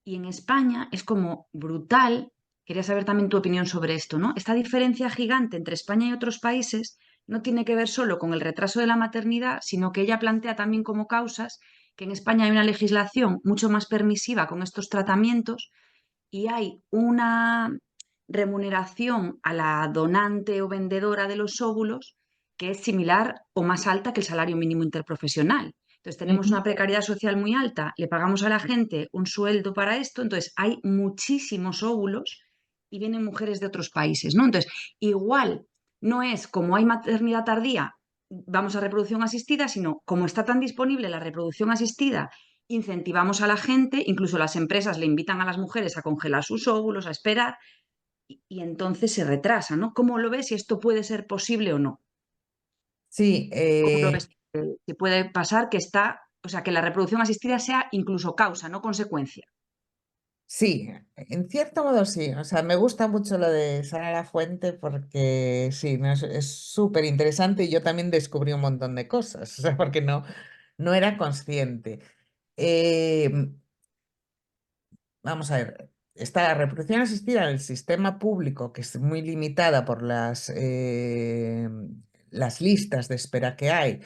Speaker 3: Y en España es como brutal, quería saber también tu opinión sobre esto, ¿no? Esta diferencia gigante entre España y otros países no tiene que ver solo con el retraso de la maternidad, sino que ella plantea también como causas que en España hay una legislación mucho más permisiva con estos tratamientos y hay una remuneración a la donante o vendedora de los óvulos que es similar o más alta que el salario mínimo interprofesional. Entonces tenemos
Speaker 2: ujú.
Speaker 3: una precariedad social muy alta, le pagamos a la gente un sueldo para esto, entonces hay muchísimos óvulos y vienen mujeres de otros países, ¿no? Entonces, igual no es como hay maternidad tardía, vamos a reproducción asistida, sino como está tan disponible la reproducción asistida, incentivamos a la gente, incluso las empresas le invitan a las mujeres a congelar sus óvulos, a esperar, y entonces se retrasa, ¿no? ¿Cómo lo ves si esto puede ser posible o no?
Speaker 2: Sí,
Speaker 3: ¿Cómo lo ves? Que puede pasar que está, o sea, que la reproducción asistida sea incluso causa, no consecuencia.
Speaker 2: sí, en cierto modo sí. O sea, me gusta mucho lo de Sara Lafuente porque sí, ¿no? Es súper interesante y yo también descubrí un montón de cosas, o sea, porque no era consciente. Eh, Vamos a ver, está la reproducción asistida en el sistema público, que es muy limitada por las listas de espera que hay,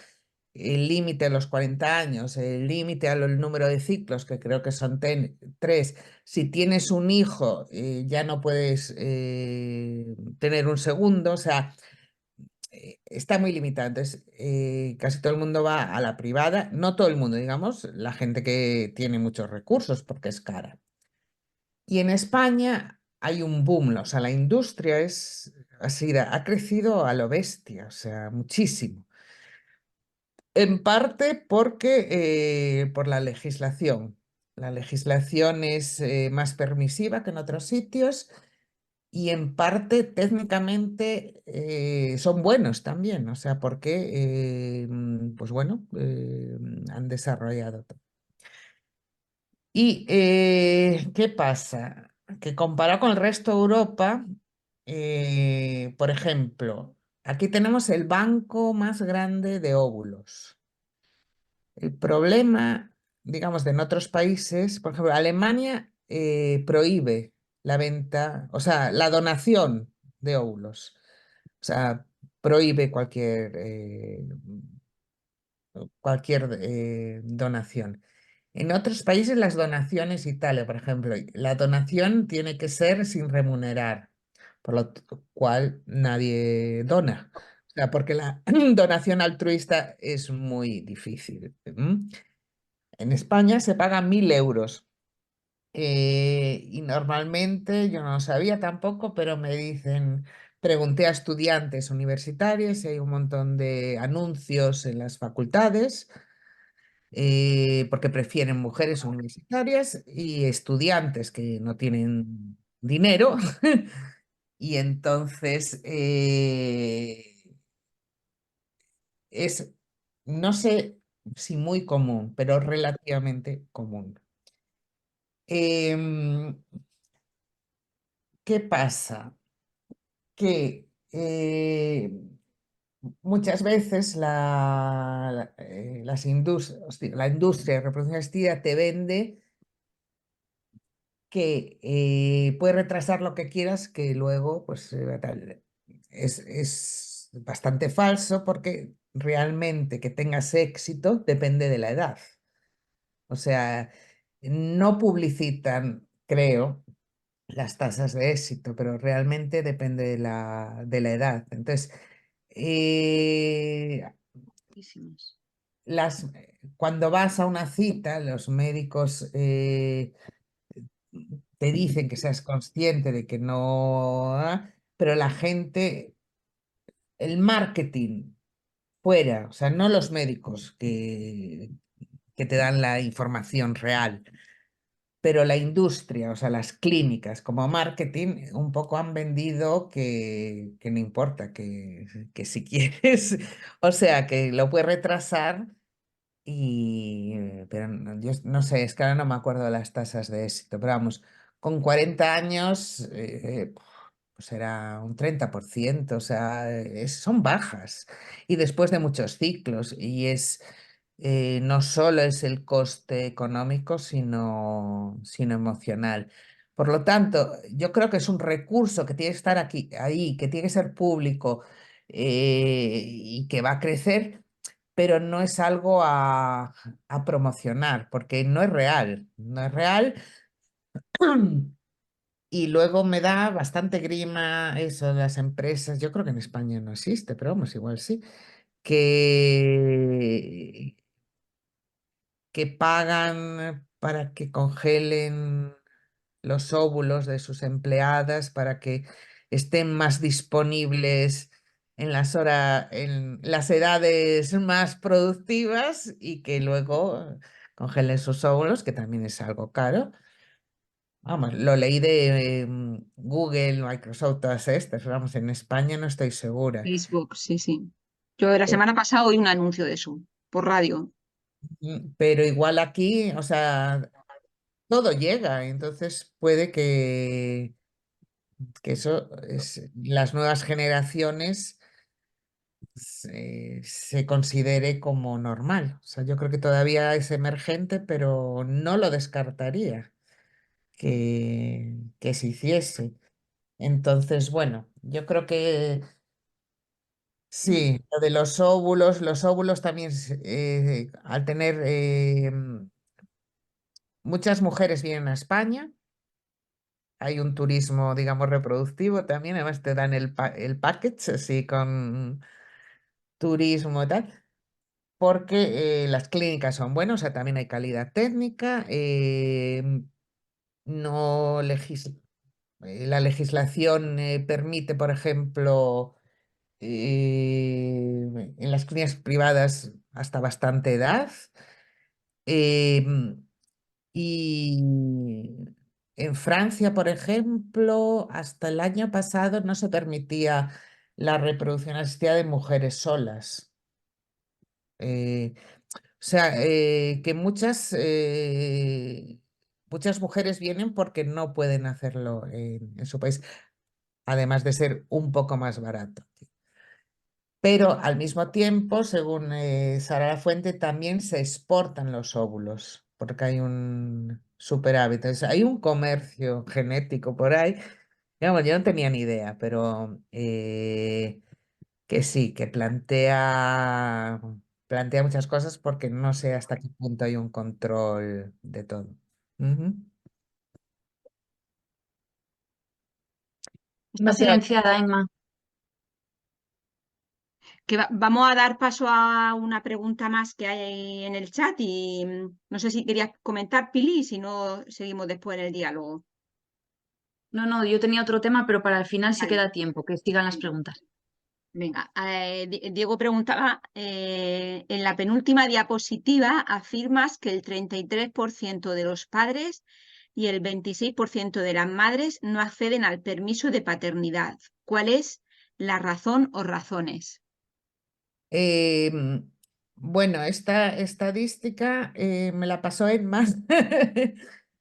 Speaker 2: el límite a los 40 años, el límite al número de ciclos, que creo que son tres. Si tienes un hijo, ya no puedes tener un segundo, o sea, está muy limitado. Entonces, casi todo el mundo va a la privada, no todo el mundo, digamos, la gente que tiene muchos recursos porque es cara. Y en España hay un boom, o sea, la industria ha crecido a lo bestia, o sea, muchísimo. En parte porque por la legislación. La legislación es más permisiva que en otros sitios y en parte técnicamente son buenos también, o sea, porque, pues bueno, han desarrollado. ¿Y qué pasa? Que comparado con el resto de Europa, por ejemplo, aquí tenemos el banco más grande de óvulos. El problema, digamos, de en otros países, por ejemplo, Alemania prohíbe la venta, o sea, la donación de óvulos. O sea, prohíbe cualquier donación. En otros países las donaciones, Italia, por ejemplo, la donación tiene que ser sin remunerar, por lo cual nadie dona. O sea, porque la donación altruista es muy difícil. En España se pagan 1.000 euros. Y normalmente, yo no lo sabía tampoco, pero me dicen, pregunté a estudiantes universitarios y hay un montón de anuncios en las facultades porque prefieren mujeres universitarias y estudiantes que no tienen dinero. Y entonces es, no sé si muy común, pero relativamente común. Em, ¿Qué pasa? Que muchas veces la industria de reproducción asistida te vende que puedes retrasar lo que quieras, que luego pues tal. Es bastante falso porque realmente que tengas éxito depende de la edad. O sea, no publicitan, creo, las tasas de éxito, pero realmente depende de la edad. Entonces, Eh,
Speaker 3: Muchísimos.
Speaker 2: Cuando vas a una cita, los médicos te dicen que seas consciente de que no, pero la gente, el marketing fuera, o sea, no los médicos que te dan la información real, pero la industria, o sea, las clínicas como marketing, un poco han vendido que no importa, que si quieres, o sea, que lo puedes retrasar. Pero yo no sé, es que ahora no me acuerdo de las tasas de éxito, pero vamos, con 40 años pues era un 30%, o sea, son bajas. Y después de muchos ciclos, no solo es el coste económico, sino emocional. Por lo tanto, yo creo que es un recurso que tiene que estar ahí, que tiene que ser público y que va a crecer, pero no es algo a promocionar, porque no es real, no es real. Y luego me da bastante grima eso de las empresas, yo creo que en España no existe, pero vamos, igual sí, que, que pagan para que congelen los óvulos de sus empleadas para que estén más disponibles en las edades más productivas y que luego congelen sus óvulos, que también es algo caro. Vamos, lo leí de Google, Microsoft, todas estas. Vamos, en España no estoy segura.
Speaker 1: Facebook, sí, sí. Yo la semana pasada oí un anuncio de eso, por radio.
Speaker 2: Pero igual aquí, o sea, todo llega, entonces puede que las nuevas generaciones se considere como normal. O sea, yo creo que todavía es emergente, pero no lo descartaría que se hiciese. Entonces, bueno, yo creo que sí, lo de los óvulos también, al tener muchas mujeres vienen a España. Hay un turismo, digamos, reproductivo también, además te dan el package así con turismo y tal, porque las clínicas son buenas, o sea, también hay calidad técnica, no la legislación permite, por ejemplo, en las clínicas privadas hasta bastante edad. em, Y en Francia, por ejemplo, hasta el año pasado no se permitía la reproducción asistida de mujeres solas. O sea, que muchas mujeres vienen porque no pueden hacerlo en su país, además de ser un poco más barato. Pero al mismo tiempo, según Sara Lafuente, también se exportan los óvulos, porque hay un superávit. Entonces, hay un comercio genético por ahí. Digamos, yo no tenía ni idea, pero que sí, que plantea muchas cosas porque no sé hasta qué punto hay un control de todo. Ujú.
Speaker 3: Está
Speaker 2: No sé,
Speaker 3: silenciada, Emma.
Speaker 1: Vamos a dar paso a una pregunta más que hay en el chat y no sé si querías comentar, Pili, si no seguimos después en el diálogo.
Speaker 3: No, no, yo tenía otro tema, pero para el final sí
Speaker 1: Vale,
Speaker 3: queda tiempo, que sigan las
Speaker 1: venga.
Speaker 3: preguntas.
Speaker 1: Venga, Diego preguntaba, en la penúltima diapositiva afirmas que el 33% de los padres y el 26% de las madres no acceden al permiso de paternidad. ¿Cuál es la razón o razones?
Speaker 2: Em, bueno, esta estadística me la pasó Emma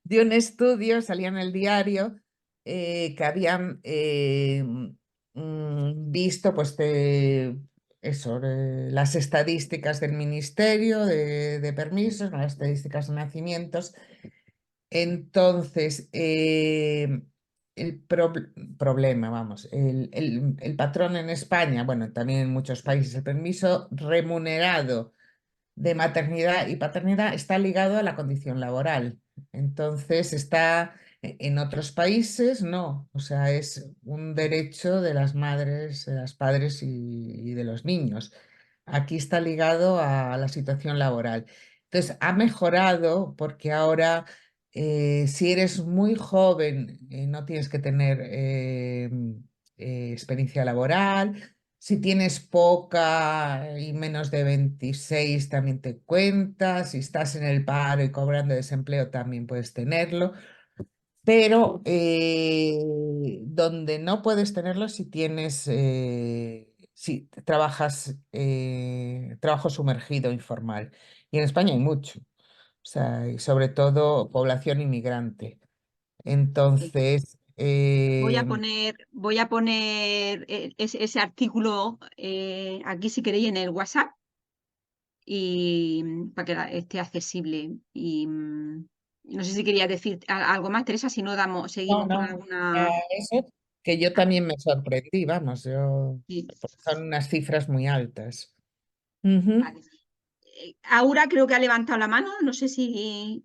Speaker 2: de un estudio, salía en el diario, que habían visto pues, las estadísticas del Ministerio de Permisos, las estadísticas de nacimientos. Entonces, problema, vamos, el patrón en España, bueno, también en muchos países, el permiso remunerado de maternidad y paternidad está ligado a la condición laboral. Entonces, en otros países, no, o sea, es un derecho de las madres, de las padres y de los niños. Aquí está ligado a la situación laboral. Entonces, ha mejorado porque ahora, si eres muy joven, no tienes que tener experiencia laboral. Si tienes poca y menos de 26, también te cuenta. Si estás en el paro y cobrando desempleo, también puedes tenerlo. Pero donde no puedes tenerlo si tienes, si trabajas trabajo sumergido informal. Y en España hay mucho, o sea, y sobre todo población inmigrante. Entonces,
Speaker 1: Voy a poner ese artículo aquí si queréis en el WhatsApp y para que esté accesible. Y no sé si querías decir algo más, Teresa, si no damos,
Speaker 2: no,
Speaker 1: seguimos con
Speaker 2: no,
Speaker 1: alguna.
Speaker 2: eso que yo
Speaker 1: Ah,
Speaker 2: también me sorprendí, vamos,
Speaker 1: sí,
Speaker 2: porque son unas cifras muy altas. Ujú.
Speaker 1: vale. Aura creo que ha levantado la mano, no sé si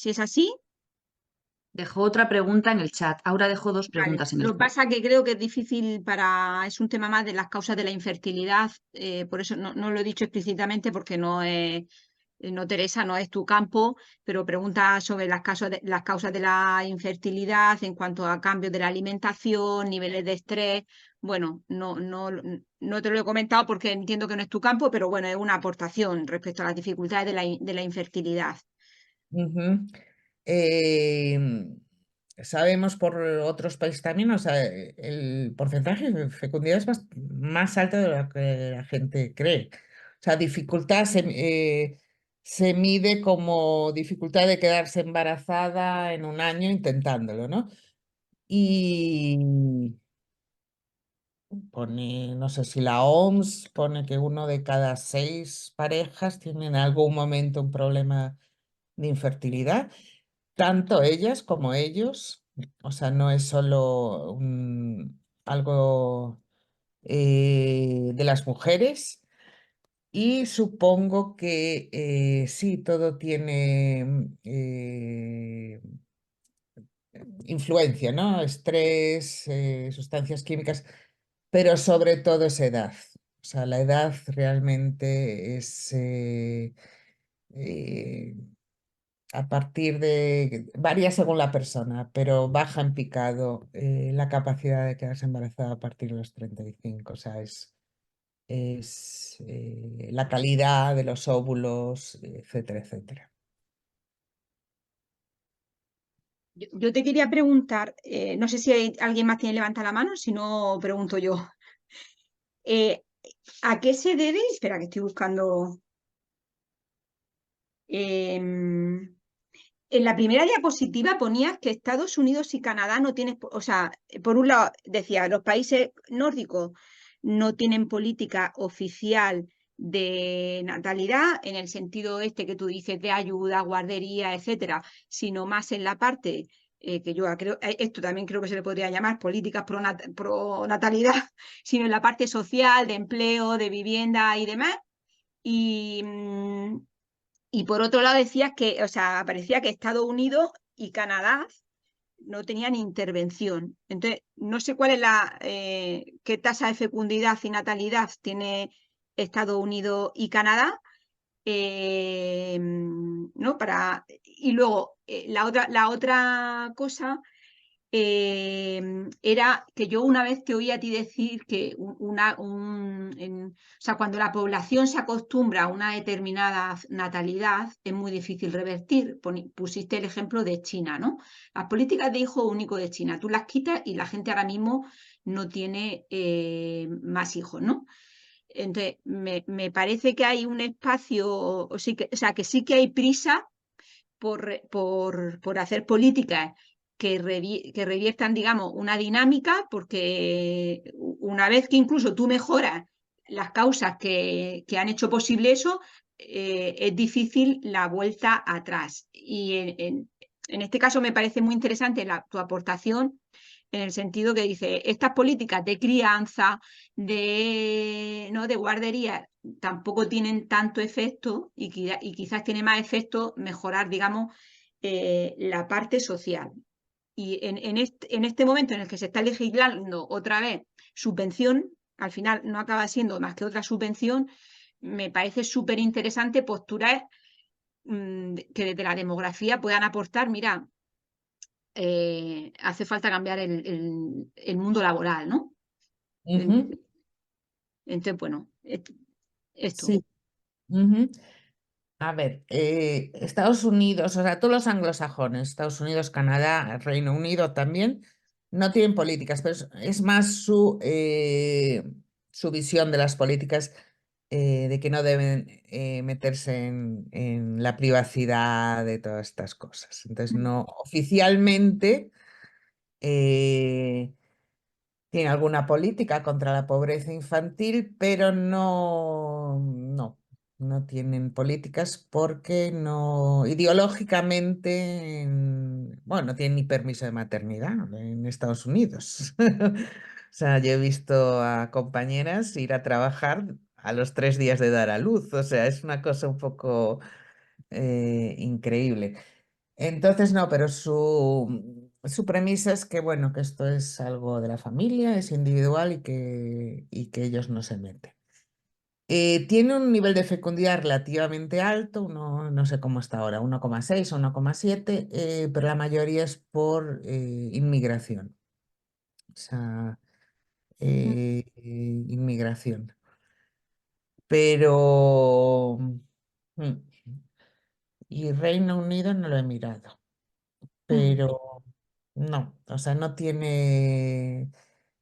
Speaker 1: es así.
Speaker 3: Dejó otra pregunta en el chat. Aura dejó dos
Speaker 1: Vale.
Speaker 3: preguntas en el
Speaker 1: Lo que
Speaker 3: chat.
Speaker 1: pasa que creo que es difícil es un tema más de las causas de la infertilidad, por eso no lo he dicho explícitamente porque no, Teresa, no es tu campo, pero pregunta sobre las causas de la infertilidad en cuanto a cambios de la alimentación, niveles de estrés. Bueno, no te lo he comentado porque entiendo que no es tu campo, pero bueno, es una aportación respecto a las dificultades de la infertilidad.
Speaker 2: Ujú. Em, Sabemos por otros países también, o sea, el porcentaje de fecundidad es más alto de lo que la gente cree. O sea, dificultad se mide como dificultad de quedarse embarazada en un año intentándolo, ¿no? Y pone, no sé si la OMS pone que 1 de cada 6 parejas tiene en algún momento un problema de infertilidad, tanto ellas como ellos, o sea, no es solo algo de las mujeres. Y supongo que sí, todo tiene influencia, ¿no? Estrés, sustancias químicas, pero sobre todo es edad. O sea, la edad realmente es eh, a partir de, varía según la persona, pero baja en picado la capacidad de quedarse embarazada a partir de los 35. O sea, es la calidad de los óvulos, etcétera, etcétera.
Speaker 1: Yo te quería preguntar, no sé si alguien más tiene levanta la mano, si no pregunto yo. Eh, ¿A qué se debe? Espera, que estoy buscando. em, en la primera diapositiva ponías que Estados Unidos y Canadá no tienen, o sea, por un lado decía, los países nórdicos no tienen política oficial de natalidad en el sentido este que tú dices de ayuda, guardería, etcétera, sino más en la parte que yo creo, esto también creo que se le podría llamar políticas pro natalidad, sino en la parte social, de empleo, de vivienda y demás. Y, y por otro lado decías que, o sea, parecía que Estados Unidos y Canadá no tenían intervención. Entonces, no sé cuál es qué tasa de fecundidad y natalidad tiene Estados Unidos y Canadá, ¿no? Y luego, la otra cosa era que yo una vez te oí a ti decir que o sea, cuando la población se acostumbra a una determinada natalidad, es muy difícil revertir. Pusiste el ejemplo de China, ¿no? Las políticas de hijo único de China, tú las quitas y la gente ahora mismo no tiene más hijos, ¿no? Entonces, me parece que hay un espacio, o sea, que sí que hay prisa por hacer políticas que reviertan, digamos, una dinámica, porque una vez que incluso tú mejoras las causas que han hecho posible eso, es difícil la vuelta atrás. Y en este caso me parece muy interesante tu aportación en el sentido que dice, estas políticas de crianza, ¿no? de guardería, tampoco tienen tanto efecto y quizás tiene más efecto mejorar, digamos, la parte social. Y en este momento en el que se está legislando otra vez subvención al final no acaba siendo más que otra subvención, me parece súper interesante posturas que desde la demografía puedan aportar, mira, hace falta cambiar el mundo laboral, ¿no?
Speaker 2: Ujú,
Speaker 1: Entonces, bueno, esto.
Speaker 2: sí. Ujú. A ver, Estados Unidos, o sea, todos los anglosajones, Estados Unidos, Canadá, Reino Unido también, no tienen políticas, pero es más su visión de las políticas, de que no deben meterse en la privacidad de todas estas cosas. Entonces,
Speaker 1: Mm,
Speaker 2: no oficialmente eh, tiene alguna política contra la pobreza infantil, pero no tienen políticas porque no, ideológicamente, bueno, no tienen ni permiso de maternidad en Estados Unidos. O sea, yo he visto a compañeras ir a trabajar a los 3 días de dar a luz. O sea, es una cosa un poco increíble. Entonces, no, pero su premisa es que, bueno, que esto es algo de la familia, es individual y que ellos no se meten. Tiene un nivel de fecundidad relativamente alto, no sé cómo está ahora, 1,6 o 1,7, pero la mayoría es por inmigración. O sea,
Speaker 1: mm,
Speaker 2: inmigración. Pero... mm, y Reino Unido no lo he mirado.
Speaker 1: mm,
Speaker 2: Pero no, o sea, no tiene,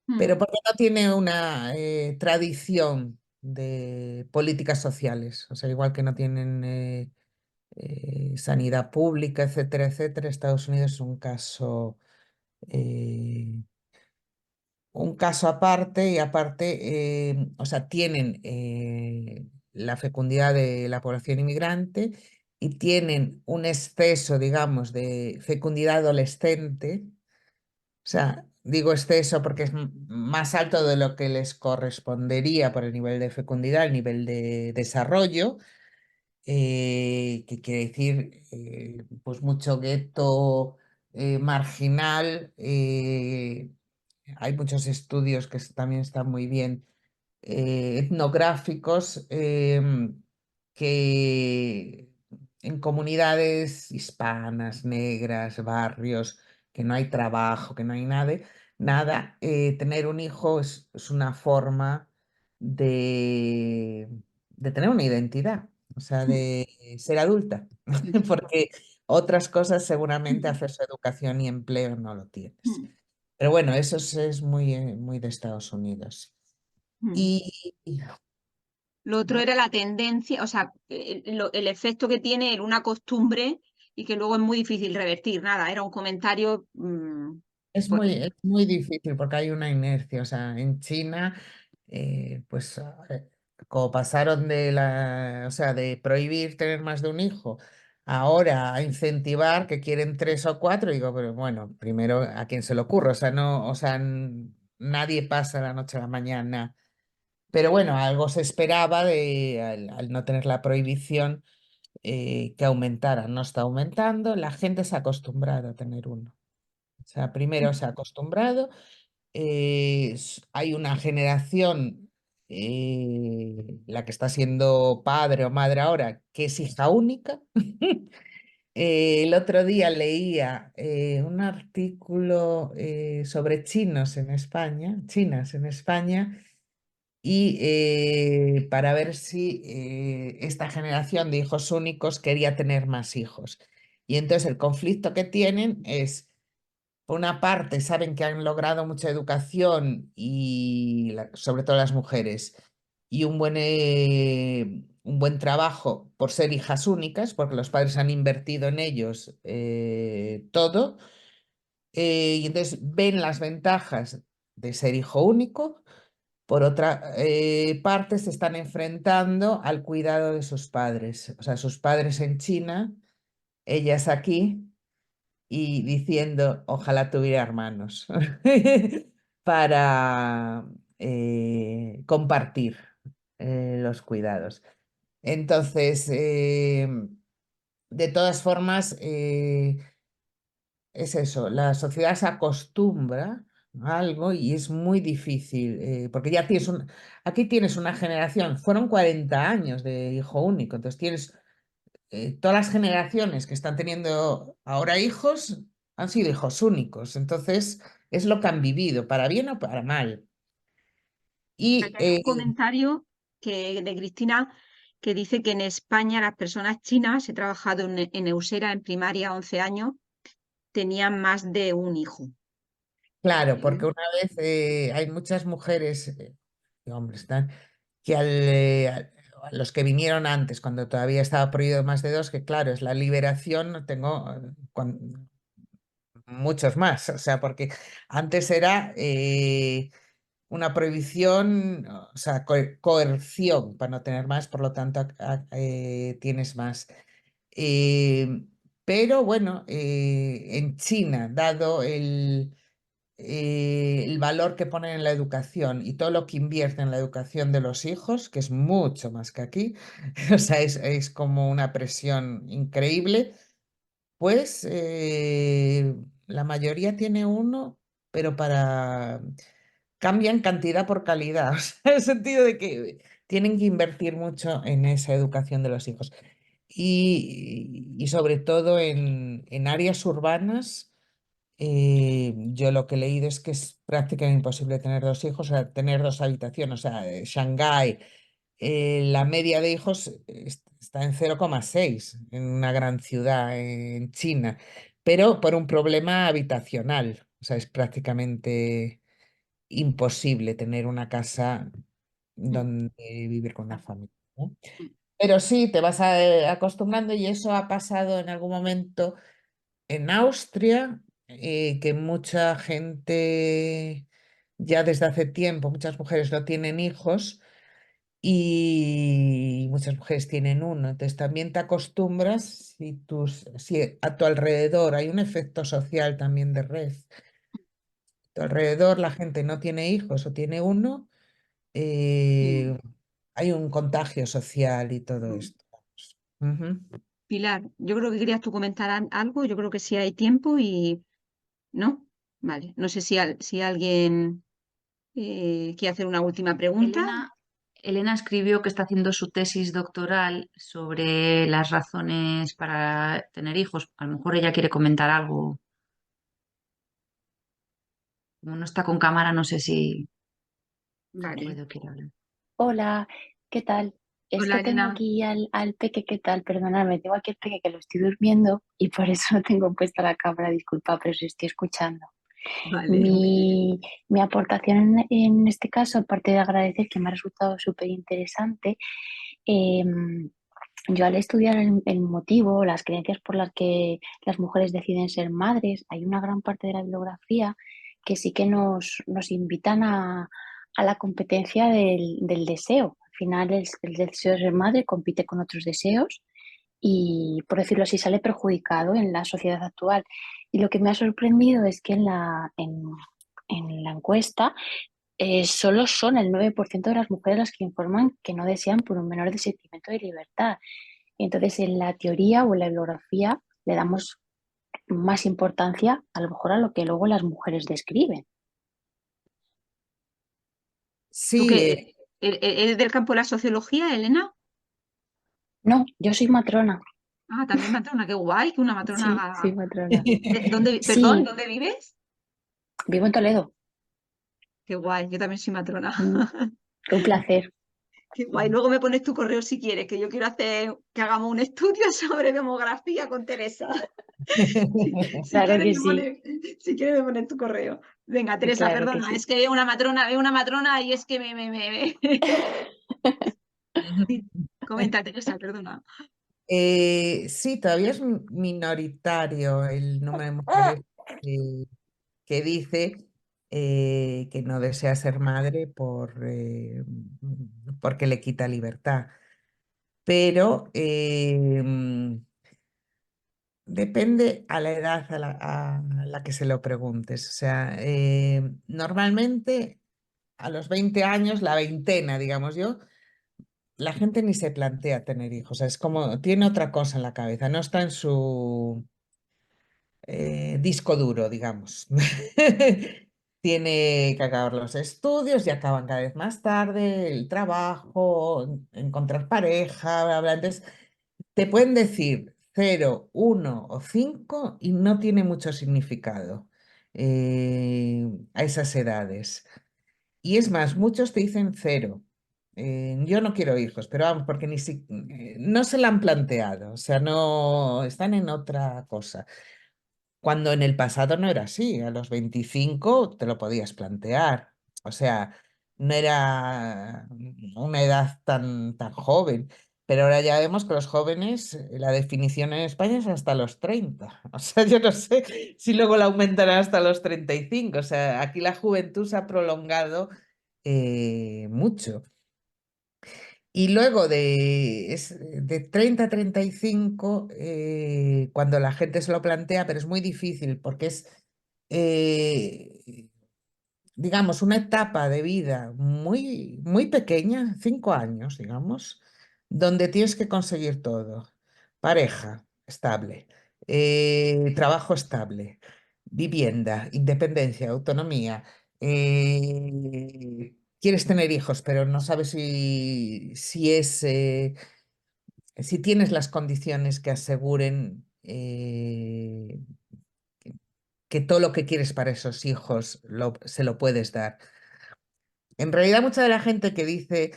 Speaker 1: mm,
Speaker 2: pero porque no tiene una tradición de políticas sociales, o sea, igual que no tienen sanidad pública, etcétera, etcétera, Estados Unidos es eh, un caso aparte y aparte, o sea, tienen la fecundidad de la población inmigrante y tienen un exceso, digamos, de fecundidad adolescente. O sea, digo exceso porque es más alto de lo que les correspondería por el nivel de fecundidad, el nivel de desarrollo, que quiere decir pues mucho gueto marginal. Hay muchos estudios que también están muy bien etnográficos, que en comunidades hispanas, negras, barrios, que no hay trabajo, que no hay nada, tener un hijo es una forma de, de tener una identidad, o sea,
Speaker 1: mm,
Speaker 2: de ser adulta, porque otras cosas seguramente acceso a educación y empleo no lo tienes.
Speaker 1: mm,
Speaker 2: Pero bueno, eso es muy de Estados Unidos.
Speaker 1: mm.
Speaker 2: Y
Speaker 1: Lo otro era la tendencia, o sea, el efecto que tiene en una costumbre y que luego es muy difícil revertir. Nada, era un comentario. Pues,
Speaker 2: es muy difícil porque hay una inercia. O sea, en China, pues como pasaron o sea, de prohibir tener más de un hijo, ahora a incentivar que quieren 3 o 4, digo, pero bueno, primero a quién se le ocurre. O sea, no, o sea, nadie pasa la noche a la mañana. Pero bueno, algo se esperaba al no tener la prohibición, que aumentara. No está aumentando, la gente se ha acostumbrado a tener uno. O sea, primero se ha acostumbrado, hay una generación, la que está siendo padre o madre ahora, que es hija única. El otro día leía un artículo sobre chinas en España, y para ver si esta generación de hijos únicos quería tener más hijos. Y entonces el conflicto que tienen es, por una parte, saben que han logrado mucha educación y sobre todo las mujeres, y un buen trabajo por ser hijas únicas, porque los padres han invertido en ellos todo, y entonces ven las ventajas de ser hijo único. Por otra parte, se están enfrentando al cuidado de sus padres. O sea, sus padres en China, ellas aquí, y diciendo, ojalá tuviera hermanos, para compartir los cuidados. Entonces, de todas formas, es eso, la sociedad se acostumbra algo y es muy difícil, porque ya tienes aquí tienes una generación, fueron 40 años de hijo único, entonces tienes todas las generaciones que están teniendo ahora hijos han sido hijos únicos, entonces es lo que han vivido, para bien o para mal. Y
Speaker 1: Aquí hay un comentario de Cristina que dice que en España las personas chinas, he trabajado en Eusera en primaria 11 años, tenían más de un hijo.
Speaker 2: claro, porque una vez hay muchas mujeres y hombres que a los que vinieron antes, cuando todavía estaba prohibido más de dos, que claro, es la liberación, tengo muchos más, o sea, porque antes era una prohibición, o sea, coerción para no tener más, por lo tanto tienes más. Eh, pero bueno, en China, dado el valor que ponen en la educación y todo lo que invierten en la educación de los hijos, que es mucho más que aquí, o sea, es como una presión increíble, pues la mayoría tiene uno, pero cambian cantidad por calidad, o sea, en el sentido de que tienen que invertir mucho en esa educación de los hijos. Y sobre todo en áreas urbanas, yo lo que he leído es que es prácticamente imposible tener dos hijos, o sea, tener dos habitaciones, o sea, Shanghái, la media de hijos está en 0,6 en una gran ciudad en China, pero por un problema habitacional, o sea, es prácticamente imposible tener una casa
Speaker 1: Mm,
Speaker 2: donde vivir con una familia, ¿no?
Speaker 1: mm,
Speaker 2: Pero sí, te vas acostumbrando y eso ha pasado en algún momento en Austria, que mucha gente ya desde hace tiempo, muchas mujeres no tienen hijos y muchas mujeres tienen uno. Entonces también te acostumbras si a tu alrededor hay un efecto social también de red. A tu alrededor la gente no tiene hijos o tiene uno,
Speaker 1: sí.
Speaker 2: eh, hay un contagio social y todo
Speaker 1: Mm.
Speaker 2: esto. Ujú.
Speaker 1: Pilar, yo creo que querías tú comentar algo, yo creo que sí hay tiempo y no, vale, no sé si alguien quiere hacer una última pregunta.
Speaker 3: Elena escribió que está haciendo su tesis doctoral sobre las razones para tener hijos. A lo mejor ella quiere comentar algo. Como no está con cámara, no sé si
Speaker 1: Vale.
Speaker 3: puede o quiere hablar.
Speaker 4: Hola, ¿qué tal? Es
Speaker 1: Hola,
Speaker 4: que tengo
Speaker 1: Elena.
Speaker 4: aquí al peque, ¿qué tal? Perdonadme, tengo aquí al peque que lo estoy durmiendo y por eso no tengo puesta la cámara, disculpa, pero os estoy escuchando.
Speaker 1: Vale.
Speaker 4: Mi aportación en este caso, aparte de agradecer que me ha resultado súper interesante, yo al estudiar el motivo, las creencias por las que las mujeres deciden ser madres, hay una gran parte de la bibliografía que sí que nos invitan a la competencia del deseo. Al final el deseo de ser madre compite con otros deseos y, por decirlo así, sale perjudicado en la sociedad actual. Y lo que me ha sorprendido es que en la encuesta solo son el 9% de las mujeres las que informan que no desean por un menor de sentimiento de libertad. Y entonces, en la teoría o en la bibliografía le damos más importancia a lo mejor a lo que luego las mujeres describen.
Speaker 1: ¿Tú
Speaker 2: Sí,
Speaker 1: qué? ¿Eres del campo de la sociología, Elena?
Speaker 4: No, yo soy matrona.
Speaker 1: Ah, también matrona, qué guay que una matrona
Speaker 4: Sí, soy
Speaker 1: haga.
Speaker 4: matrona.
Speaker 1: Perdón,
Speaker 4: Sí,
Speaker 1: ¿dónde vives?
Speaker 4: vivo en Toledo.
Speaker 1: Qué guay, yo también soy matrona.
Speaker 4: Mm, un placer.
Speaker 1: Qué guay. Luego me pones tu correo si quieres, que yo quiero hacer que hagamos un estudio sobre demografía con Teresa. Si
Speaker 4: Claro
Speaker 1: quieres
Speaker 4: que sí,
Speaker 1: si quieres me pones tu correo. Venga, Teresa,
Speaker 4: claro que
Speaker 1: perdona,
Speaker 4: sí.
Speaker 1: es que veo una matrona y es que Comenta, Teresa, perdona.
Speaker 2: Sí, todavía es minoritario el número de mujeres eh, que dice que no desea ser madre porque le quita libertad. Pero depende a la edad a la que se lo preguntes. O sea, normalmente a los 20 años, la veintena, digamos yo, la gente ni se plantea tener hijos. O sea, es como, tiene otra cosa en la cabeza, no está en su disco duro, digamos. tiene que acabar los estudios y acaban cada vez más tarde, el trabajo, encontrar pareja, bla, bla. Entonces, te pueden decir 0, 1 o 5 y no tiene mucho significado a esas edades. Y es más, muchos te dicen 0. Yo no quiero hijos, pero vamos, porque no se la han planteado, o sea, no están en otra cosa. Cuando en el pasado no era así, a los 25 te lo podías plantear, o sea, no era una edad tan joven, pero ahora ya vemos que los jóvenes, la definición en España es hasta los 30, o sea, yo no sé si luego la aumentarán hasta los 35, o sea, aquí la juventud se ha prolongado mucho. Y luego de 30 a 35, cuando la gente se lo plantea, pero es muy difícil porque es, digamos, una etapa de vida muy pequeña, 5 años, digamos, donde tienes que conseguir todo. Pareja estable, trabajo estable, vivienda, independencia, autonomía. Quieres tener hijos, pero no sabes si tienes las condiciones que aseguren que todo lo que quieres para esos hijos se lo puedes dar. En realidad, mucha de la gente que dice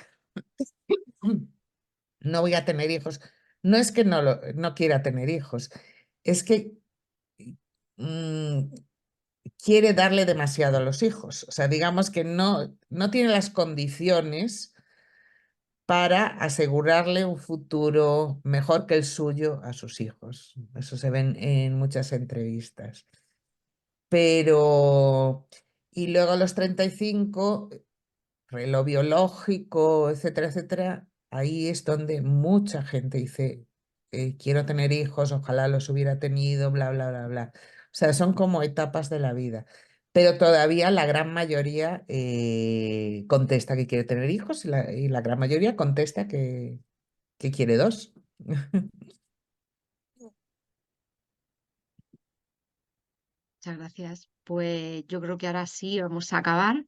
Speaker 2: no voy a tener hijos, no es que no quiera tener hijos, es que mm, quiere darle demasiado a los hijos. O sea, digamos que no tiene las condiciones para asegurarle un futuro mejor que el suyo a sus hijos. Eso se ven en muchas entrevistas. Pero, y luego a los 35, lo biológico, etcétera, etcétera, ahí es donde mucha gente dice, quiero tener hijos, ojalá los hubiera tenido, bla, bla, bla, bla. O sea, son como etapas de la vida. Pero todavía la gran mayoría contesta que quiere tener hijos y la gran mayoría contesta que quiere 2.
Speaker 1: Muchas gracias. Pues yo creo que ahora sí vamos a acabar.